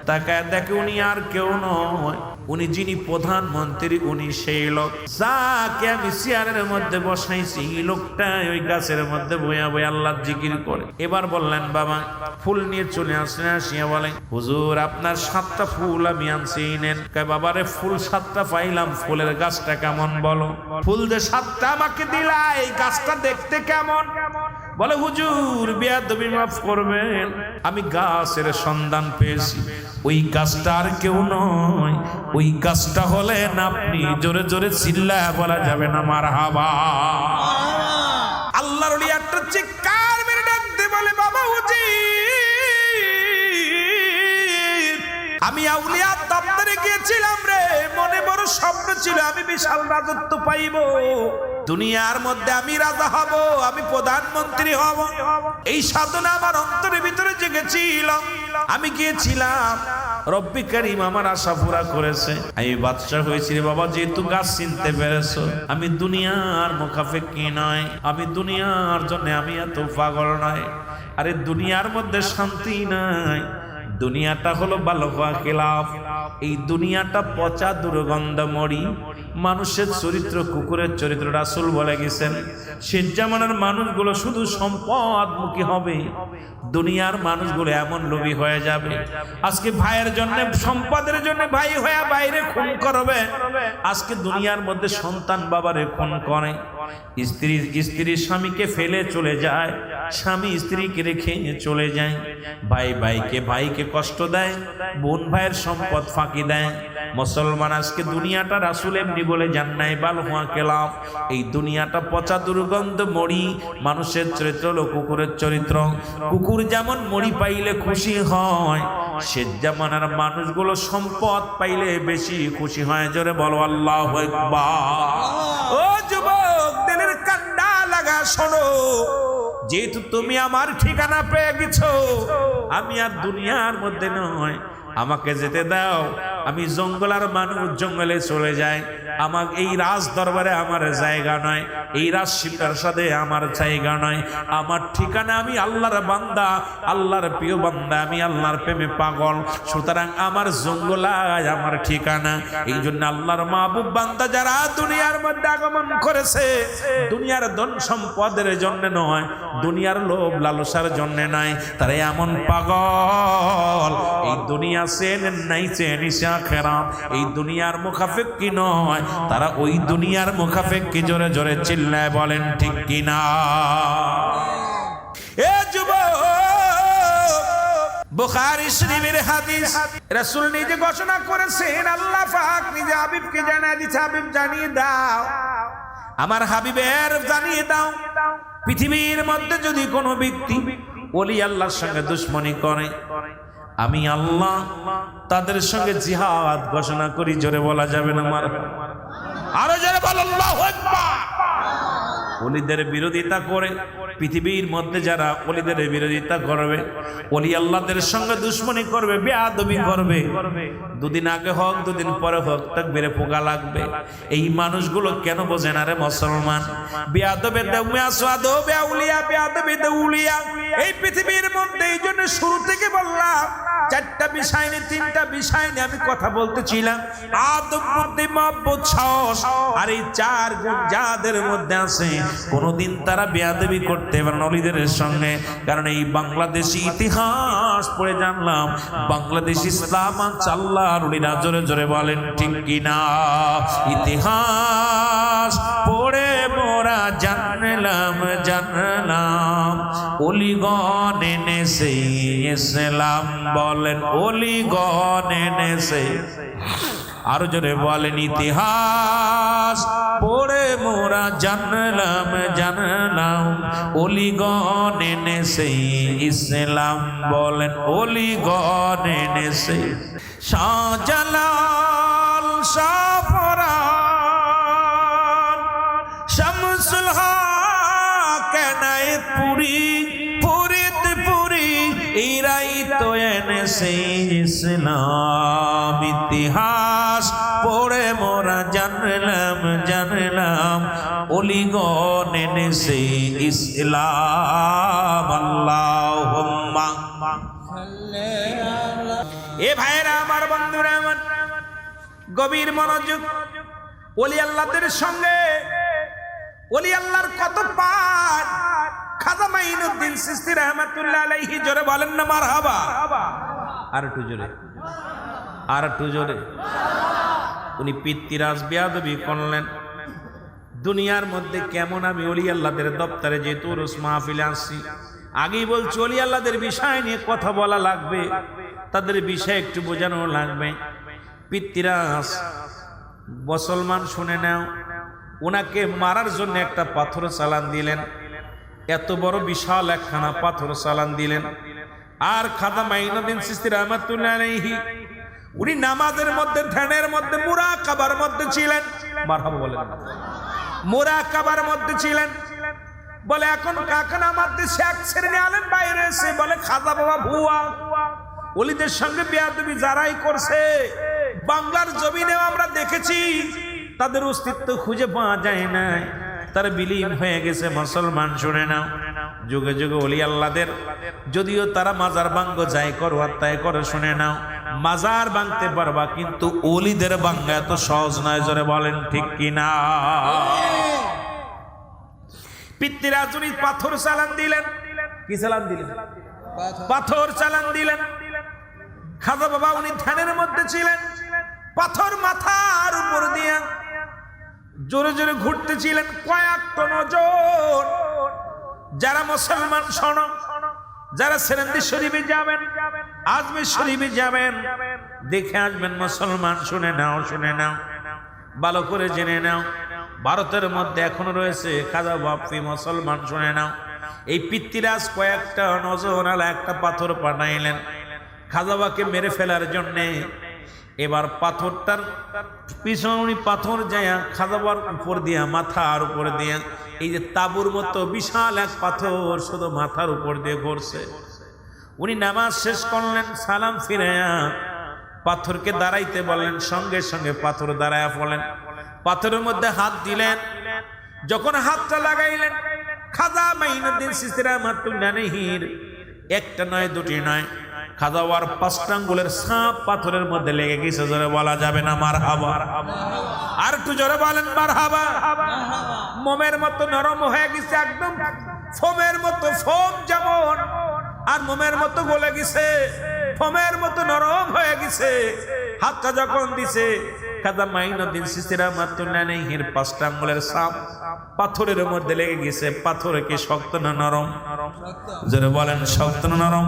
[SPEAKER 1] তাকায় দেখে উনি আর কেউ নয়, উনি যিনি প্রধানমন্ত্রী, উনি সেই লোক যাকে আমি চেয়ারের মধ্যে বসাইছি। এই লোকটা ওই গাছের মধ্যে বইয়া বইয়া আল্লাহ জিকির করে। এবার বললেন বাবা ফুল নিয়ে চলে আসলেন, আসিয়া বলেন হুজুর আপনার 7টা ফুল আমি আনছি, নেন। বাবারে ফুল 7টা পাইলাম, ফুলের গাছটা কেমন বলো? ফুল যে 7টা আমাকে দিলা, এই গাছটা দেখতে কেমন? বলে হুজুর বেয়াদবি মাফ করবেন, আমি গাছের সন্ধান পেয়েছি। ওই গাছটা আর কেউ নয়, ওই গাছটা হলেন আপনি। জোরে জোরে চিল্লায়া বলা যাবে না মারহাবা। আল্লাহর ওলি একটা চিৎকার মেরে ডাকতে বলে বাবা হুজুর, আমি আউলিয়া দপ্তরে গিয়েছিলাম রে, মনে বড় স্বপ্ন ছিল আমি বিশাল রাজত্ব পাইব, দুনিয়ার মধ্যে আমি রাজা হব, আমি প্রধানমন্ত্রী হব। এই সাধনা আমার অন্তরের ভিতরে জেগেছিল। আমি গিয়েছিলাম, রব্বি কারীম আমার আশা পুরা করেছে, আমি বাদশা হয়েছি রে বাবা। যেহেতু গাছ চিনতে পেরেছো, আমি দুনিয়ার মুখাপেক্ষী নয়, আমি দুনিয়ার জন্য আমি এত পাগল নয়। আরে দুনিয়ার মধ্যে শান্তি নাই, দুনিয়াটা হলো বালহা খেলাফ। এই দুনিয়াটা পচা দুর্গন্ধ মরি, মানুষের চরিত্র কুকুরের চরিত্র। রাসূল বলে গেছেন শেষ জামানার মানুষগুলো শুধু সম্পদমুখী হবে, দুনিয়ার মানুষগুলো এমন লোভী হয়ে যাবে। আজকে ভাইয়ের জন্য সম্পদের জন্য ভাই হয়ে বাইরে খুন করবে, আজকে দুনিয়ার মধ্যে সন্তান বাবারে খুন করে, স্ত্রী স্বামীকে ফেলে চলে যায়, স্বামী স্ত্রীকে রেখে চলে যায়, ভাই ভাইকে কষ্ট দেয়, বোন ভাইয়ের সম্পদ ফাঁকি দেয়। মুসলমান আজকে দুনিয়াটা রাসূল এমনি বলে জান্নাই বালহুয়া খেলাফ। এই দুনিয়াটা পচা দুর্গন্ধ মরি, মানুষের চরিত্র হলো কুকুরের চরিত্র। কুকুর যেমন মরি পাইলে খুশি হয়, শেষ জামানার মানুষগুলো সম্পদ পাইলে বেশি খুশি হয়। জোরে বলো আল্লাহু আকবার। ও যুবক দিলের কান্না লাগা শোনো, যেহেতু তুমি আমার ঠিকানা পেয়ে গেছো, আমি আর দুনিয়ার মধ্যে নয়, আমাকে যেতে দাও। আমি জঙ্গল আর মানুষ জঙ্গলে চলে যাই, আমার এই রাজ দরবারে আমার জায়গা নয়, এই রাজ সিংহাসনে আমার জায়গা নয়। আমার ঠিকানা আমি আল্লাহর বান্দা, আল্লাহর প্রিয় বান্দা, আমি আল্লাহর প্রেমে পাগল। সুতরাং আমার জঙ্গলায় আমার ঠিকানা। এই জন্য আল্লাহর মাহবুব বান্দা যারা দুনিয়ার মধ্যে আগমন করেছে, দুনিয়ার ধন সম্পদের জন্য নয়, দুনিয়ার লোভ লালসার জন্য নয়, তারা এমন পাগল। এই দুনিয়া চেনেন নাই, চেনিস আখিরাত। এই দুনিয়ার মুখাপেক্ষী নয়, তারা ওই দুনিয়ার মুখাপেক্ষী। জোরে জোরে চিল্লায় বলেন ঠিক কিনা? এ যুবক, বুখারী শরীফের হাদিস, রাসূল নিজে ঘোষণা করেছেন, আল্লাহ পাক নিজে হাবিবকে জানিয়ে দিয়েছে, হাবিব জানিয়ে দাও, আমার হাবিবের জানিয়ে দাও, পৃথিবীর মধ্যে যদি কোনো ব্যক্তি ওলি আল্লাহর সঙ্গে দুশমনি করে, আমি আল্লাহ তাদের সঙ্গে জিহাদ ঘোষণা করি। জোরে বলা যাবে না মার, আরো জোরে বল আল্লাহু আকবার। ওলিদের বিরোধিতা করে, পৃথিবীর মধ্যে যারা ওলিদের বিরোধিতা করবে, ওলি আল্লাহদের সঙ্গে দুশমনি করবে, বেয়াদবি করবে, দুদিন আগে হোক দুদিন পরে হোক তাকবীরে পোকা লাগবে। এই মানুষগুলো কেন বোঝে না রে মুসলমান? বেয়াদবে দেউমিয়া সাদো বেউলিয়া, বেয়াদবে দেউলিয়া এই পৃথিবীর মধ্যে। এই জন্য শুরু থেকে বললাম 4টা বিষয় নিয়ে, 3টা বিষয় নিয়ে আমি কথা বলতেছিলাম। আদব, বুদ্ধি, মহব্বত, সাহস, আর এই 4 গুণ যাদের মধ্যে আছে, কোনদিন তারা বেয়াদবি করতে পারে না ওলিদের সঙ্গে। কারণ এই বাংলাদেশি ইতিহাস পড়ে জানলাম, বাংলাদেশ ইসলাম আল্লাহর ওলিরা। জোরে জোরে বলেন ঠিক কিনা? ইতিহাস পড়ে মোরা জানলাম ওলিগণ এনেছে ইসলাম। বলেন ওলিগণ এনেছে, আরো জোরে বলেন ইতিহাস পড়ে মোরা জানলাম ওলিগণ এনেছে ইসলাম। বলেন ওলিগণ এনেছে। শাহজালাল, শাহপরান, শামসুল হক, এনায়েতপুরী, ফরিদপুরী, এরাই তো এনেছে ইসলাম। ইতিহাস পড়ে মোরা জানলাম ওলিগণ এনেছে ইসলাম। আল্লাহুম্মা এ ভাইরা আমার, বন্ধুরা আমার, গভীর মনোযোগ। ওলি আল্লাহদের সঙ্গে ওলি আল্লাহর কত পাঠ খাজা মাইনুদ্দিন চিশতি রাহমাতুল্লাহ আলাইহি, জোরে বলেন না মারহাবা। আর একটু জোরে, আর একটু জোরে। উনি পিতৃরাজ বেয়াদবি করলেন। দুনিয়ার মধ্যে কেমন আমি ওলি আল্লাহদের দপ্তরে যেহেতু রোজ মাহফিলে আসছি, আগেই বলছি ওলি আল্লাহদের বিষয় নিয়ে কথা বলা লাগবে, তাদের বিষয় একটু বোঝানো লাগবে। পিতৃরাজ মুসলমান শুনে নাও, ওনাকে মারার জন্য একটা পাথর চালান দিলেন, এত বড় বিশাল একখানা পাথর চালান দিলেন। আর খাজা মাইনুদ্দিন চিশতি রাহমাতুল্লাহ আলাইহি উনি নামাজের মধ্যে, ধ্যানের মধ্যে, মুরাকাবার মধ্যে ছিলেন। মারহাবা বলেন। মুরাকাবার মধ্যে ছিলেন। বলে এখন কাকা আমার দেশে এক শ্রেণী আলেম বাইরে এসে বলে খাজা বাবা ভুয়া, ওলিদের সঙ্গে বেয়াদবি যারাই করছে বাংলার জমিনেও আমরা দেখেছি, তাদের অস্তিত্ব খুঁজে পাওয়া যায় না, তারা বিলীন হয়ে গেছে। মুসলমান শুনে নাও, যুগে যুগে ওলি আল্লাহদের যদিও তারা মাজার ভাঙ্গ যাই করো আর তাই করে, শুনে নাও মাজার ভাঙতে পারবা, কিন্তু ওলিদের ভাঙ্গা এত সহজ নয়। জোরে বলেন ঠিক কিনা? পিতৃরাজ উনি পাথর চালান দিলেন। কি চালান দিলেন? পাথর চালান দিলেন। খাজা বাবা উনি ধ্যানের মধ্যে ছিলেন, পাথর মাথার উপর দিয়ে জোরে জোরে ঘুরতেছিলেন। কয়েকটা নজর যারা মুসলমান শোনো, যারা সেরেন্দি শরীফে যাবেন, আজমির শরীফে যাবেন, দেখে আসবেন মুসলমান। শুনে নাও, শুনে নাও, ভালো করে জেনে নাও, ভারতের মধ্যে এখনো রয়েছে খাজা বাপ্পি মুসলমান। শুনে নাও, এই পিতৃরাজ কয়েকটা নজর আলা একটা পাথর পাঠাইলেন খাজাবাকে মেরে ফেলার জন্যে। এবার পাথরটার পিছনে পাথর যায় খাজাবার উপর দিয়া, মাথার উপর দিয়া, এই যে তাবুর মতো বিশাল এক পাথর শুধু মাথার উপর দিয়ে ঘুরছে। উনি নামাজ শেষ করলেন, সালাম ফিরাইয়া পাথরকে দাঁড়াইতে বললেন, সঙ্গে সঙ্গে পাথর দাঁড়াইয়া পড়লেন। পাথরের মধ্যে হাত দিলেন, যখন হাতটা লাগাইলেন খাজা মাইনুদ্দিন চিশতি রাহমাতুল্লাহ আলাইহির একটা নয়, দুটি নয়, খাজাওয়ার 5টা আঙ্গুলের ছাপ পাথরের মধ্যে লেগে গেছে। জোরে বলা যাবে না মারহাবা? আর একটু জোরে বলেন মারহাবা। মোমের মতো নরম হয়ে গেছে, একদম ফোমের মতো, ফোম যেমন আর মোমের মতো গলে গেছে, ফোমের মতো নরম হয়ে গেছে। হাতটা যখন দিছে খাজা মাইনুদ্দিন চিশতি রাহমাতুল্লাহ আলাইহির 5টা আঙ্গুলের ছাপ পাথরের মধ্যে লেগে গেছে। পাথর কি শক্ত না নরম? যারা বলেন শক্ত না নরম?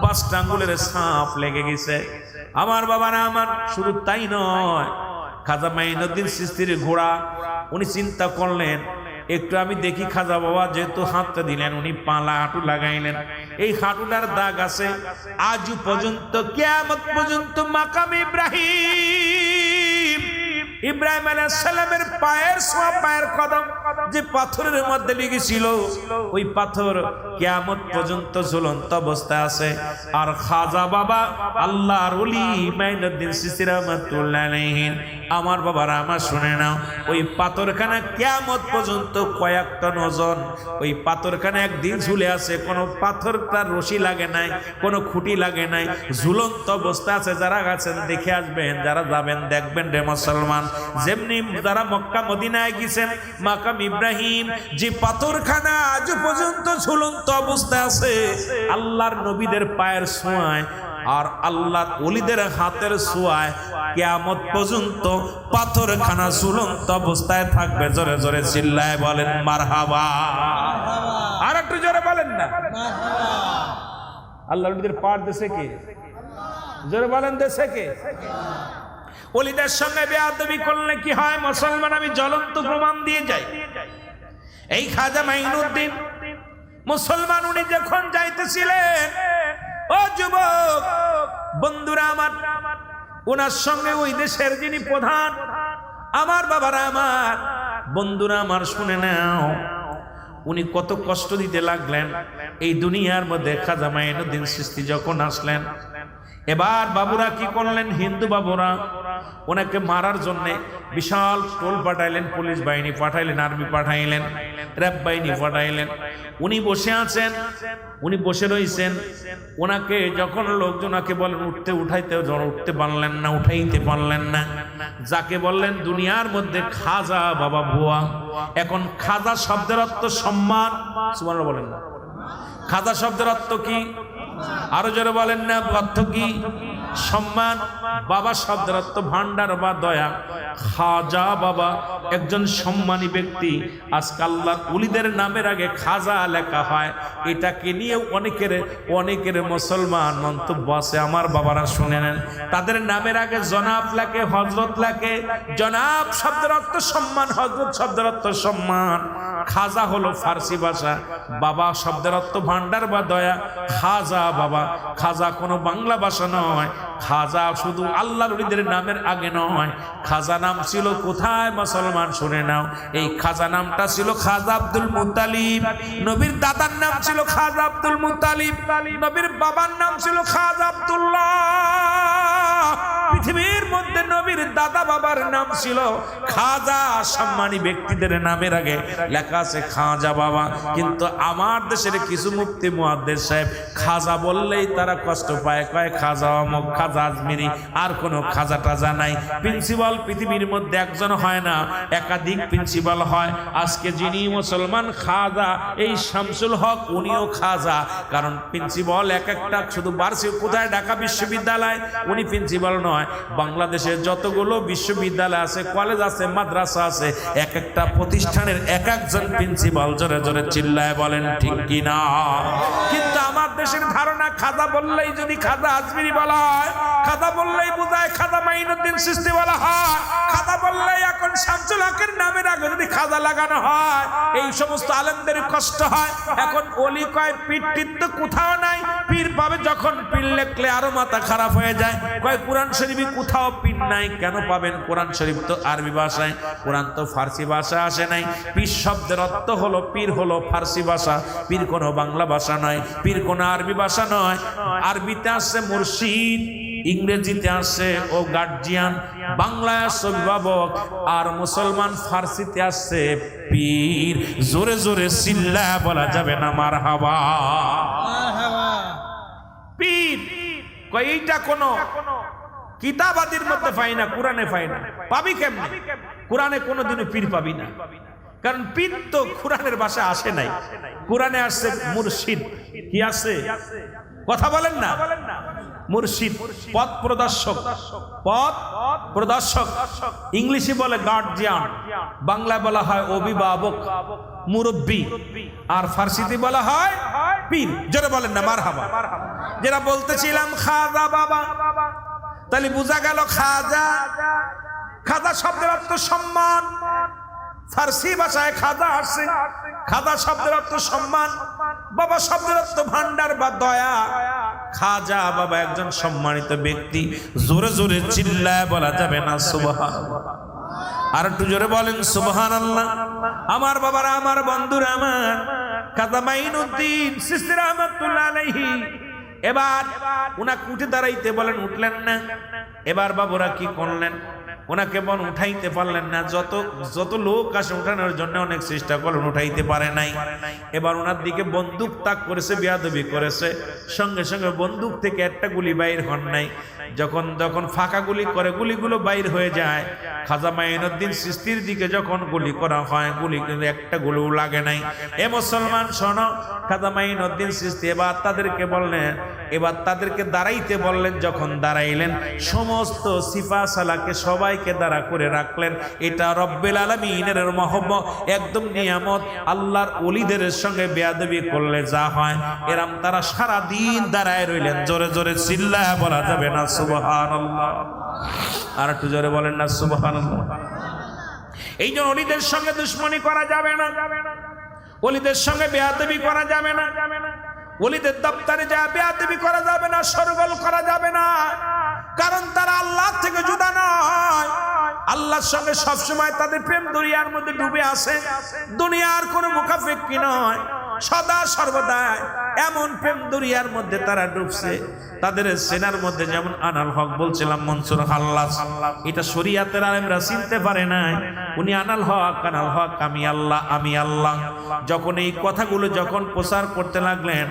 [SPEAKER 1] 5টা আঙ্গুলের ছাপ লেগে গেছে। আমার বাবারা আমার, শুধু তাই নয়, খাজা মাইনুদ্দিন চিশতির ঘোড়া উনি চিন্তা করলেন, একটু আমি দেখি খাজা বাবা যেহেতু হাতটা দিলেন, উনি পালা হাঁটু লাগাইলেন, এই হাঁটুটার দাগ আছে আজ পর্যন্ত, কিয়ামত পর্যন্ত। মাকাম ইব্রাহিম, ইব্রাহিম আলাইহিস সালামের পায়ের ছোঁয়া, পায়ের কদম যে পাথরের মধ্যে লেগেছিল, ওই পাথর কিয়ামত পর্যন্ত ঝুলন্ত অবস্থায় আছে। আর খাজা বাবা আল্লাহর ওলি মাইনুদ্দিন চিশতি রাহমাতুল্লাহ আলাইহি, আমার বাবারা আমার শুনে নাও, ওই পাথরখানা কিয়ামত পর্যন্ত কয়েকটা ওজন, ওই পাথরখানা একদিন ঝুলে আছে, কোনো পাথর তার রশি লাগে নাই, কোনো খুঁটি লাগে নাই, ঝুলন্ত অবস্থা আছে। যারা গেছেন দেখে আসবেন, যারা যাবেন দেখবেন রে মুসলমান। যেমনি যারা মক্কা মদিনায় গেছেন, মাকাম ইব্রাহিম যে পাথরখানা আজ পর্যন্ত ঝুলন্ত অবস্থায় আছে, আল্লাহর নবীদের পায়ের ছোঁয়ায় আর আল্লাহর ওলিদের হাতের ছোঁয়ায় কিয়ামত পর্যন্ত পাথরখানা ঝুলন্ত অবস্থায় থাকবে। জোরে জোরে চিল্লায় বলেন মারহাবা। আর একটু জোরে বলেন না আল্লাহর ওলিদের পাড় দেশে কে? জোরে বলেন দেশে কে? ওলিদের সঙ্গে বেয়াদবি করলে কি হয় মুসলমান? আমি জ্বলন্ত প্রমাণ দিয়ে যাই। এই খাজা মাইনুদ্দিন মুসলমান উনি যখন যাইতেছিলেন, ও যুবক বন্ধুরা আমার, ওনার সঙ্গে ওই দেশের যিনি প্রধান, আমার বাবারা আমার, বন্ধুরা আমার শুনে নাও, উনি কত কষ্ট দিতে লাগলেন এই দুনিয়ার মধ্যে। খাজা মাইনুদ্দিন চিশতি যখন আসলেন, এবার বাবুরা কি করলেন, হিন্দু বাবুরা ওনাকে মারার জন্য বিশাল টোল পাঠাইলেন, পুলিশ বাহিনী পাঠাইলেন, আর্মি পাঠাইলেন, র্যাব বাহিনী পাঠাইলেন। উনি বসে আছেন, উনি বসে রয়েছেন। ওনাকে যখন লোকজনকে বলেন উঠতে, উঠতে পারলেন না, উঠাইতে পারলেন না। যাকে বললেন দুনিয়ার মধ্যে খাজা বাবা ভুয়া। এখন খাজা শব্দের অর্থ সম্মান, সুবহানাল্লাহ বলেন না। খাজা শব্দের অর্থ কি? আরো জোরে বলেন না, অর্থ কি? সম্মান। বাবা শব্দের অর্থ ভান্ডার বা দয়া। খাজা বাবা একজন সম্মানী ব্যক্তি। আজকে আল্লাহর ওলিদের নামের আগে খাজা লেখা হয়, এটাকে নিয়ে অনেকের মুসলমান মন্তব্য আছে। আমার বাবারা শুনে নেন, তাদের নামের আগে জনাব লেখে, হযরত লেখে। জনাব শব্দের অর্থ সম্মান, হযরত শব্দের অর্থ সম্মান। খাজা হলো ফার্সি ভাষা, বাবা শব্দের অর্থ ভান্ডার বা দয়া। খাজা বাবা, খাজা কোনো বাংলা ভাষা নয়। খাজা শুধু আল্লাহর ওলিদের নামের আগে নয়। খাজা নাম ছিল কোথায় মুসলমান শুনে নাও, এই খাজা নামটা ছিল খাজা আব্দুল মুত্তালিব। নবীর দাদার নাম ছিল খাজা আব্দুল মুত্তালিব, নবীর বাবার নাম ছিল খাজা আব্দুল্লাহ। পৃথিবীর মধ্যে নবীর দাদা বাবার নাম ছিল খাজা। সম্মানী ব্যক্তিদের নামের আগে লেখা আছে খাজা বাবা। কিন্তু আমার দেশের কিছু মুফতি মুহাদ্দিস সাহেব খাজা বললেই তারা কষ্ট পায়, কয় খাজা অমুক, খাজা আজমিরি, আর কোনো খাজা টাজা নাই। প্রিন্সিপাল পৃথিবীর মধ্যে একজন হয় না, একাধিক প্রিন্সিপাল হয়। আজকে যিনি মুসলমান খাজা, এই শামসুল হক, উনিও খাজা। কারণ প্রিন্সিপাল এক একটা শুধু বার্ষিক, কোথায় ঢাকা বিশ্ববিদ্যালয়, উনি প্রিন্সিপাল নয়। বাংলাদেশের যতগুলো বিশ্ববিদ্যালয় আছে, কলেজ আছে, মাদ্রাসা আছে, এক একটা প্রতিষ্ঠানের এক একজন প্রিন্সিপাল। জোরে জোরে চিল্লায় বলেন ঠিক কিনা? কিন্তু আমার দেশের ধারণা খাজা বললেই যদি খাজা আজমিরি বলা হয়, খাজা বললেই বোঝায় খাজা মাইনুদ্দিন চিশতি বলা হয়, খাজা বললেই এখন শামসুল হকের নামের আগে যদি খাজা লাগানো হয়, এই সমস্ত আলেমদের কষ্ট হয়। এখন ওলি কয় পীর টির তো কোথাও নাই, পীর পাবে যখন পীর লেখলে আরো মাথা খারাপ হয়ে যায়। কয় কোরআন শরীফে কোথাও পীর নাই, কেন পাবেন? কোরআন শরীফ তো আরবি ভাষায়, কোরআন তো ফার্সি ভাষা আসে নাই। পীর শব্দের অর্থ হলো, পীর হলো ফার্সি ভাষা, পীর কোনো বাংলা ভাষা নয়, পীর কোনো আরবি ভাষা নয়। আরবিতে আছে মুর্শিদ, ইংরেজিতে আছে ও গার্জিয়ান, বাংলায় আছে অভিভাবক, আর মুসলমান ফার্সিতে আছে পীর। জোরে জোরে চিল্লা বলা যাবে না মারহাবা। পীর কই এইটা কোন কিতাবাদির মধ্যে পাই না, কোরআনে পাই না। পাবি কেমনে? কোরআনে কোনোদিনও পীর পাবি না, কারণ পীর তো কোরআনের ভাষা আসে নাই। কোরআনে আসছে মুর্শিদ। কি আছে? কথা বলেন না। মুর্শিদ পথ প্রদর্শক, পথ প্রদর্শক। ইংলিশে বলে গার্জিয়ান, বাংলায় বলা হয় অভিভাবক, মুরব্বী, আর ফার্সিতে বলা হয় পীর। জোরে বলেন না মারহাবা। যেটা বলতেছিলাম খাজা বাবা, তাহলে বোঝা গেল খাজা। খাজা শব্দের অর্থ সম্মান, ফার্সি ভাষায় খাজা আসছে। খাজা শব্দের অর্থ সম্মান, বাবা শব্দের অর্থ ভান্ডার বা দয়া। খাজা বাবা একজন সম্মানিত ব্যক্তি। জোরে জোরে চিল্লায় বলা যাবে না সুবহানাল্লাহ। আর একটু জোরে বলেন সুবহানাল্লাহ। আমার বাবারা, আমার বন্ধুরা, আমার খাজা মাইনুদ্দিন চিশতি রাহমাতুল্লাহ আলাইহি এবার উনাকে উঠে দাঁড়াইতে বলেন, উঠলেন না। এবার বাবুরা কি করলেন? ওনাকে বল উঠাইতে পারলেন না। যত লোক আসে উঠানোর জন্য অনেক চেষ্টা করলেন, উঠাইতে পারে নাই। এবার ওনার দিকে বন্দুক তাক করেছে, বেয়াদবি করেছে। সঙ্গে সঙ্গে বন্দুক থেকে একটা গুলি বাইর হন নাই। যখন ফাঁকা গুলি করে গুলিগুলো বাইর হয়ে যায়। খাজা মাইনুদ্দিন চিশতির দিকে যখন গুলি করা হয়, গুলি কিন্তু একটা গুলিও লাগে নাই। এ মুসলমান শোনো, খাজা মাইনুদ্দিন চিশতি এবার তাদেরকে বললেন, এবার তাদেরকে দাঁড়াইতে বললেন। যখন দাঁড়াইলেন, সমস্ত সিফা সালাকে সবাইকে দাঁড়া করে রাখলেন। এটা রব্বুল আলামিনের মহব্বত, একদম নিয়ামত। আল্লাহর ওলিদের সঙ্গে বেয়াদবি করলে যা হয়, এরম তারা সারা দিন দাঁড়ায় রইলেন। জোরে জোরে চিল্লায়া বলা যাবে না সুবহানাল্লাহ। আর একটু জোরে বলেন না সুবহানাল্লাহ। এই জন্য ওলিদের সঙ্গে দুশমনি করা যাবে না, ওলিদের সঙ্গে বেয়াদবি করা যাবে না, ওলিদের দপ্তরে যা বেয়াদবি করা যাবে না, শরগোল করা যাবে না। কারণ তারা আল্লাহ থেকে জুদা নয়। আল্লাহর সঙ্গে সবসময় তাদের প্রেম দরিয়ার মধ্যে ডুবে আছে। দুনিয়ার কোনো মুখাপেক্ষী নয়, সদা সর্বদা এমন প্রেম দরিয়ার মধ্যে তারা ডুবছে, তাদের সেনার মধ্যে যেমন আনাল হক বলছিলাম মনসুর হাল্লাস, এটা শরীয়তের আলেমরা চিনতে পারে নাই। উনি আনাল হক আমি আল্লাহ আমি আল্লাহ। যখন এই কথাগুলো যখন প্রচার করতে লাগলেন,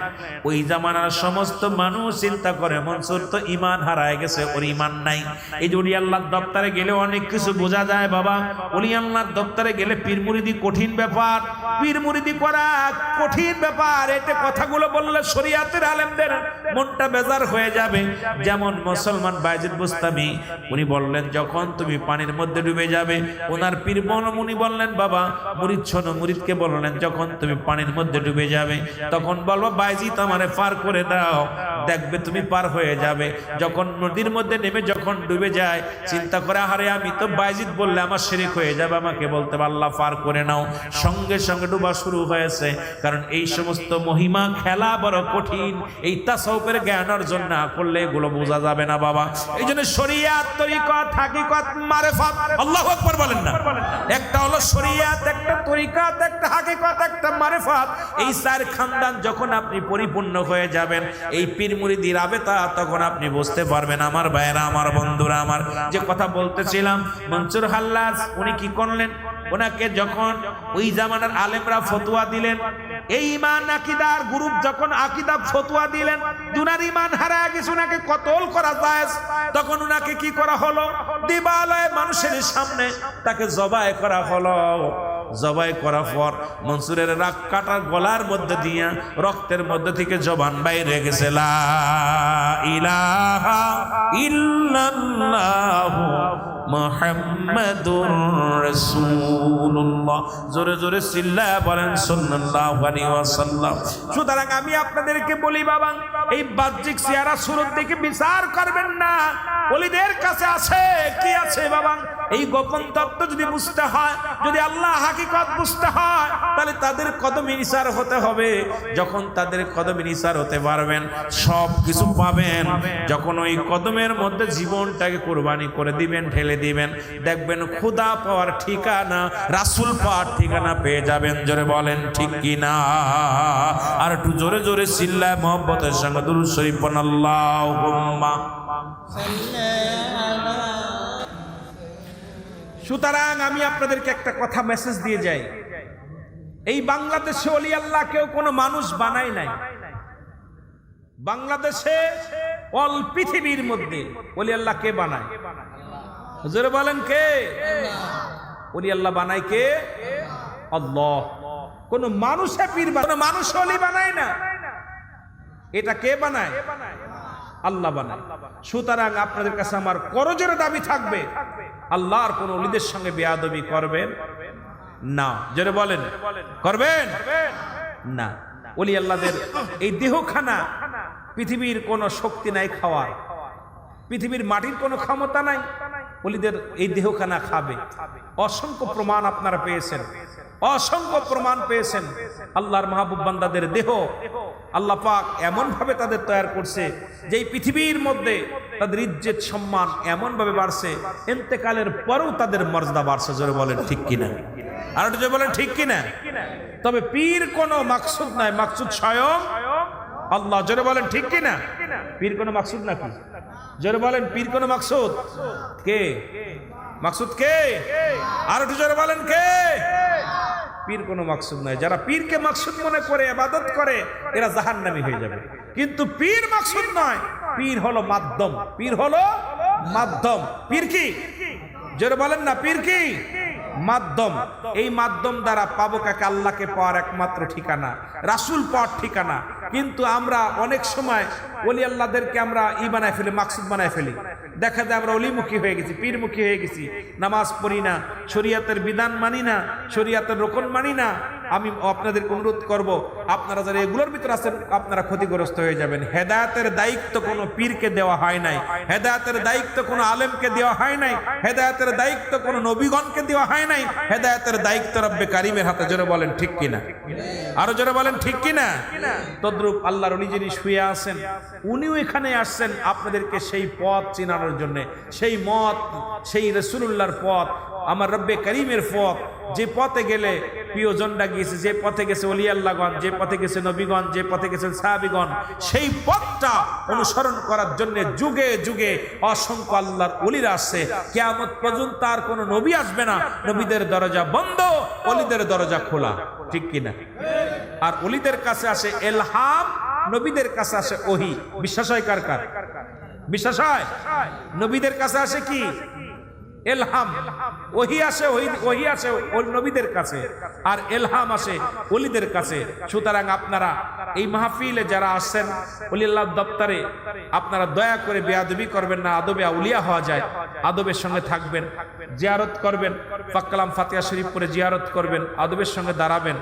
[SPEAKER 1] ওই জামানার সমস্ত মানুষ চিন্তা করে মনসুর তো ঈমান হারায় গেছে, ওর ঈমান নাই। এই যে ওলি আল্লাহর দপ্তরে গেলে অনেক কিছু বোঝা যায় বাবা। ওলি আল্লাহর দপ্তরে গেলে পীর মুরিদি কঠিন ব্যাপার, পীর মুরিদি করা কঠিন ব্যাপার। এটা কথাগুলো বললে শরীয়তের আলেমদের মনটা বেজার হয়ে যাবে। যেমন মুসলমান বায়েজিদ বুস্তামি, উনি বললেন যখন তুমি পানির মধ্যে ডুবে যাবে, ওনার পীর উনি বললেন বাবা মুরিদ শোনো, মুরিদকে বললেন যখন তুমি পানির মধ্যে ডুবে যাবে তখন বলবা বায়েজিদ আমারে পার করে দাও, দেখবে তুমি পার হয়ে যাবে। যখন নদীর মধ্যে নেমে যখন ডুবে যায় চিন্তা করে আরে আমি তো বায়েজিদ বললে আমার শিরক হয়ে যাবে, আমাকে বলতে আল্লাহ পার করে নাও। সঙ্গে সঙ্গে ডুবা শুরু হয়েছে। কারণ এই সমস্ত মহিমা খেলা বড় কঠিন, এই তাসাউফের জ্ঞান অর্জন না করলে এগুলো বোঝা যাবে না বাবা। এই জন্য শরীয়ত, তরিকত, হাকিকত, মারিফাত, আল্লাহু আকবার বলেন না। একটা হলো শরীয়ত, একটা তরিকত, একটা হাকিকত, একটা মারিফাত। এই চার খানদান যখন আপনি পরিপূর্ণ হয়ে যাবেন, এই পীর মুরিদি রাবেতা, তখন আপনি বুঝতে পারবেন আমার ভাইরা, আমার বন্ধুরা, আমার যে কথা বলতেছিলাম মনসুর হাল্লাস উনি কি করলেন, ওনাকে যখন ওই জামানার আলেমরা ফতোয়া দিলেন, এই ঈমান আকীদার গ্রুপ যখন আকীদা ফতোয়া দিলেন উনার ঈমান হারায় গেছে, ওনাকে কতল করা যায়, তখন ওনাকে কি করা হলো, দিবালয়ে মানুষের সামনে তাকে জবাই করা হলো। জবাই করার পর মনসুরের রাগ কাটার গলার মধ্যে দিয়া রক্তের মধ্যে থেকে জবান বাইরে গেছে, লা ইলাহা ইল্লাল্লাহু মুহাম্মাদুর রাসূলুল্লাহ। জোরে জোরে চিল্লায়া বলেন সাল্লাল্লাহু আলাইহি ওয়াসাল্লাম। সুতরাং আমি আপনাদেরকে বলি বাবা, এই বাহ্যিক চেহারা সুরত দেখে বিচার করবেন না। ওলিদের কাছে আছে কি আছে বাবা, এই গোপন তত্ত্ব যদি বুঝতে হয়, যদি আল্লাহ হাকিকত বুঝতে হয়, তাহলে তাদের কদমে নিসার হতে হবে। যখন তাদের কদমে নিসার হতে পারবেন সব কিছু পাবেন। যখন ওই কদমের মধ্যে জীবনটাকে কুরবানি করে দিবেন, ঢেলে দিবেন, দেখবেন খোদা পাওয়ার ঠিকানা, রাসূল পাওয়ার ঠিকানা পেয়ে যাবেন। জোরে বলেন ঠিক কি না? আর একটু জোরে জোরে চিল্লায় মহব্বতের সঙ্গে দুরূদ শরীফ পড়ুন, আল্লাহুম্মা। সুতরাং আমি আপনাদেরকে একটা কথা মেসেজ দিয়ে যাই, এই বাংলাদেশে ওলি আল্লাহ কেউ কোনো মানুষ বানায় নাই। বাংলাদেশে অল পৃথিবীর মধ্যে ওলি আল্লাহ কে বানায়? জোরে বলেন কে? ওলি আল্লাহ বানায় কে? আল্লাহ। কোন মানুষে পীর বানায়, কোন মানুষ ওলি বানায় না। এটা কে বানায়? আল্লাহ বানায়। সুতরাং আপনাদের কাছে আমার করজোরে দাবি থাকবে, আল্লাহর কোন ওলিদের সঙ্গে বেয়াদবি করবেন না। জোরে বলেন করবেন না। ওলি আল্লাহদের এই দেহখানা পৃথিবীর কোনো শক্তি নাই খাওয়ার, পৃথিবীর মাটির কোনো ক্ষমতা নাই, ওলিদের এই দেহখানা খাবে। অসংখ্য প্রমাণ আপনারা পেয়েছেন, অসংখ্য প্রমাণ পেয়েছেন। আল্লাহর মাহবুব বান্দাদের দেহ আল্লাহ পাক এমন ভাবে তাদের তৈরি করছে যে এই পৃথিবীর মধ্যে তাদের ইজ্জত সম্মান এমন ভাবে বাড়ছে, ইন্তেকালের পরেও তাদের মর্যাদা বাড়ছে। জোরে বলেন ঠিক কিনা? আর একটু জোরে বলেন ঠিক কিনা? তবে পীর কোনো মাকসুদ নাই, মাকসুদ স্বয়ং আল্লাহ। জোরে বলেন ঠিক কিনা? পীর কোনো মাকসুদ নাকি? জোরে বলেন পীর কোনো মাকসুদ কে? মাকসুদ কে? আর একটু জোরে বলেন কে? পীর কোনো মাকসুদ নাই। যারা পীরকে মাকসুদ মনে করে ইবাদত করে এরা জাহান্নামী হয়ে যাবে। কিন্তু পীর মাকসুদ নয়, পীর হলো মাধ্যম, পীর হলো মাধ্যম। পীর কি? জোরে বলেন না, পীর কি? মাধ্যম। এই মাধ্যম দ্বারা পাবো কাকে? আল্লাহকে পাওয়ার একমাত্র ঠিকানা, রাসূল পাওয়ার ঠিকানা। কিন্তু আমরা অনেক সময় ওলি আল্লাহদেরকে আমরা ই বানায় ফেলি, মাকসুদ বানায় ফেলি। দেখা যায় আমরা অলিমুখী হয়ে গেছি, পীরমুখী হয়ে গেছি। নামাজ পড়ি না, শরীয়তের বিধান মানি না, শরীয়তের রকম মানি না। আমি আপনাদের অনুরোধ করব, আপনারা যারা এগুলোর ভিতরে আছেন আপনারা ক্ষতিগ্রস্ত হয়ে যাবেন। হেদায়েতের দায়িত্ব কোনো পীরকে দেওয়া হয় নাই, হেদায়েতের দায়িত্ব কোনো আলেমকে দেওয়া হয় নাই, হেদায়েতের দায়িত্ব কোনো নবীগণকে দেওয়া হয় নাই। হেদায়েতের দায়িত্ব রব্বে কারিমের হাতে। জোরে বলেন ঠিক কিনা? আরো জোরে বলেন ঠিক কিনা? তদ্রূপ আল্লাহর ওলি যিনি শুয়ে আছেন উনিও এখানে আসছেন আপনাদেরকে সেই পথ চিনানোর জন্য, সেই মত, সেই রাসূলুল্লাহর পথ, আমার রব্বে কারিমের পথ, যে পথে গেলে প্রিয়জনরা গিয়েছে, যে পথে গেছে ওলি আল্লাহগণ, যে পথে গেছে নবীগণ, যে পথে গেছেন সাহাবীগণ, সেই পথটা অনুসরণ করার জন্য যুগে যুগে অসংখ্য আল্লাহর ওলিরা আসছে। কিয়ামত পর্যন্ত আর কোনো নবী আসবে না, নবীদের দরজা বন্ধ, ওলিদের দরজা খোলা। ঠিক কিনা? আর ওলিদের কাছে আসে ইলহাম, নবীদের কাছে আসে ওহী। বিশ্বাস হয় কার কার? বিশ্বাস হয়? নবীদের কাছে আসে কি? ইলহাম। ওহী আসে, ওহী আসে ওই নবীদের কাছে, আর ইলহাম আসে ওলিদের কাছে। সুতরাং আপনারা এই মাহফিলে যারা আসছেন, ওলি আল্লাহর দপ্তরে, আপনারা দয়া করে বেয়াদবি করবেন না। আদবে আউলিয়া হওয়া যায়, আদবের সঙ্গে থাকবেন, জিয়ারত করবেন, পাক কালাম ফাতিহা শরীফ পড়ে জিয়ারত করবেন, আদবের সঙ্গে দাঁড়াবেন।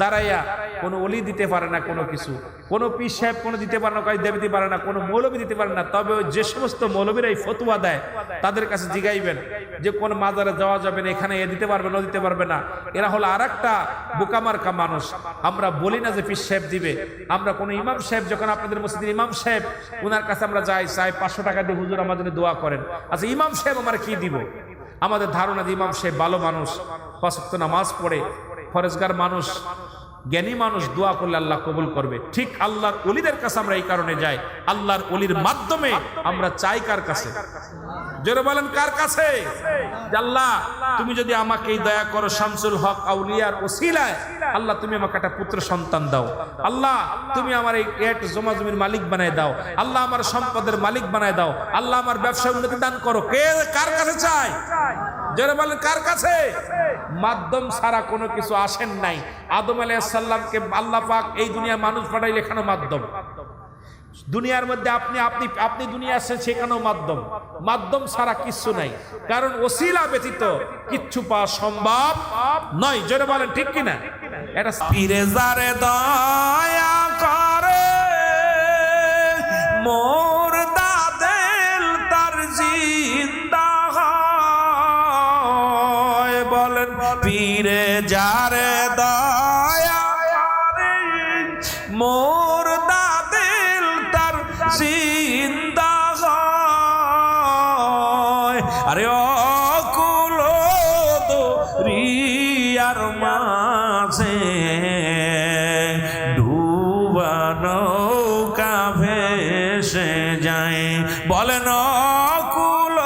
[SPEAKER 1] দাঁড়াইয়া কোনো ওলি দিতে পারে না কোনো কিছু, কোনো পীর সাহেব কোনো দিতে পারে না, দিতে পারে না, কোনো মৌলবী দিতে পারে না। তবে যে সমস্ত মৌলবীরা এই ফতোয়া দেয় তাদের কাছে জিগাইবেন যে কোন মাজারে যাওয়া যাবে না, এখানে এ দিতে পারবে না, দিতে পারবে না। এরা হলো আরেকটা বোকামার্কা মানুষ। আমরা বলি না যে পীর সাহেব দিবে, আমরা কোনো ইমাম সাহেব, যখন আপনাদের মসজিদের ইমাম সাহেব, ওনার কাছে আমরা যাই, চাই 500 টাকা দিয়ে হুজুর আমার জন্য দোয়া করেন। আচ্ছা, ইমাম সাহেব আমার কি দিব? আমাদের ধারণা যে ইমাম সাহেব ভালো মানুষ, 5 ওয়াক্ত নামাজ পড়ে, ফরেজগার মানুষ, জ্ঞানী মানুষ, দোয়া করলে আল্লাহ কবুল করবে। ঠিক আল্লাহর ওলিদের কাছে আমরা এই কারণে যাই, আল্লাহর ওলির মাধ্যমে আমরা চাই কার কাছে? জোরে বলেন কার কাছে? আল্লাহ তুমি যদি আমাকে দয়া করো, শামসুল হক আউলিয়ার ওসিলায় আল্লাহ তুমি আমাকে একটা পুত্র সন্তান দাও। আল্লাহ তুমি আমার এই জমা জমির মালিক বানায় দাও। আল্লাহ আমার সম্পদের মালিক বানায় দাও। আল্লাহ আমার ব্যবসায় উন্নতি দান করো। কে কার কাছে চায়? জোরে বলেন কার কাছে? মাধ্যম ছাড়া কোনো কিছু আসেন নাই। আদম আলাইহিস সালামকে আল্লাহ পাক এই দুনিয়া মানুষ পাঠাইলে এখানেও মাধ্যম। দুনিয়ার মধ্যে আপনি দুনিয়া আসছেন, সেখানেও মাধ্যম। মাধ্যম ছাড়া কিচ্ছু নাই, কারণ ওসিলা ব্যতীত কিচ্ছু পাওয়া সম্ভব নয়। জোরে বলেন ঠিক কিনা? এটা পীরে যারে দয়া করে, মোর দাদেল তার জিন্দা হয়। বলেন পীরে যারে দয়া করে, মোর দাদেল তার জিন্দা হয়। আরে অকুল দরিয়ার মাঝে ডুবা নৌকা ভেসে যায়। বলেন অকুল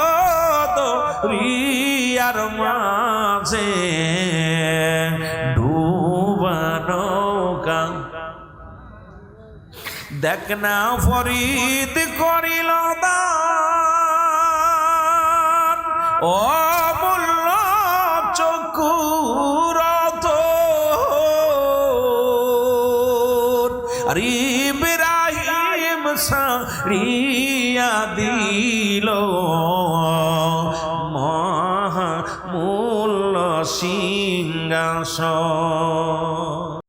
[SPEAKER 1] দরিয়ার মাঝে ডুবা নৌকা। দেখ না ফরিদ করিল দান, অমূল্য চক্ষুর আর ইব্রাহিম সারিয়া দিল মহামূল্য সিংহাসন।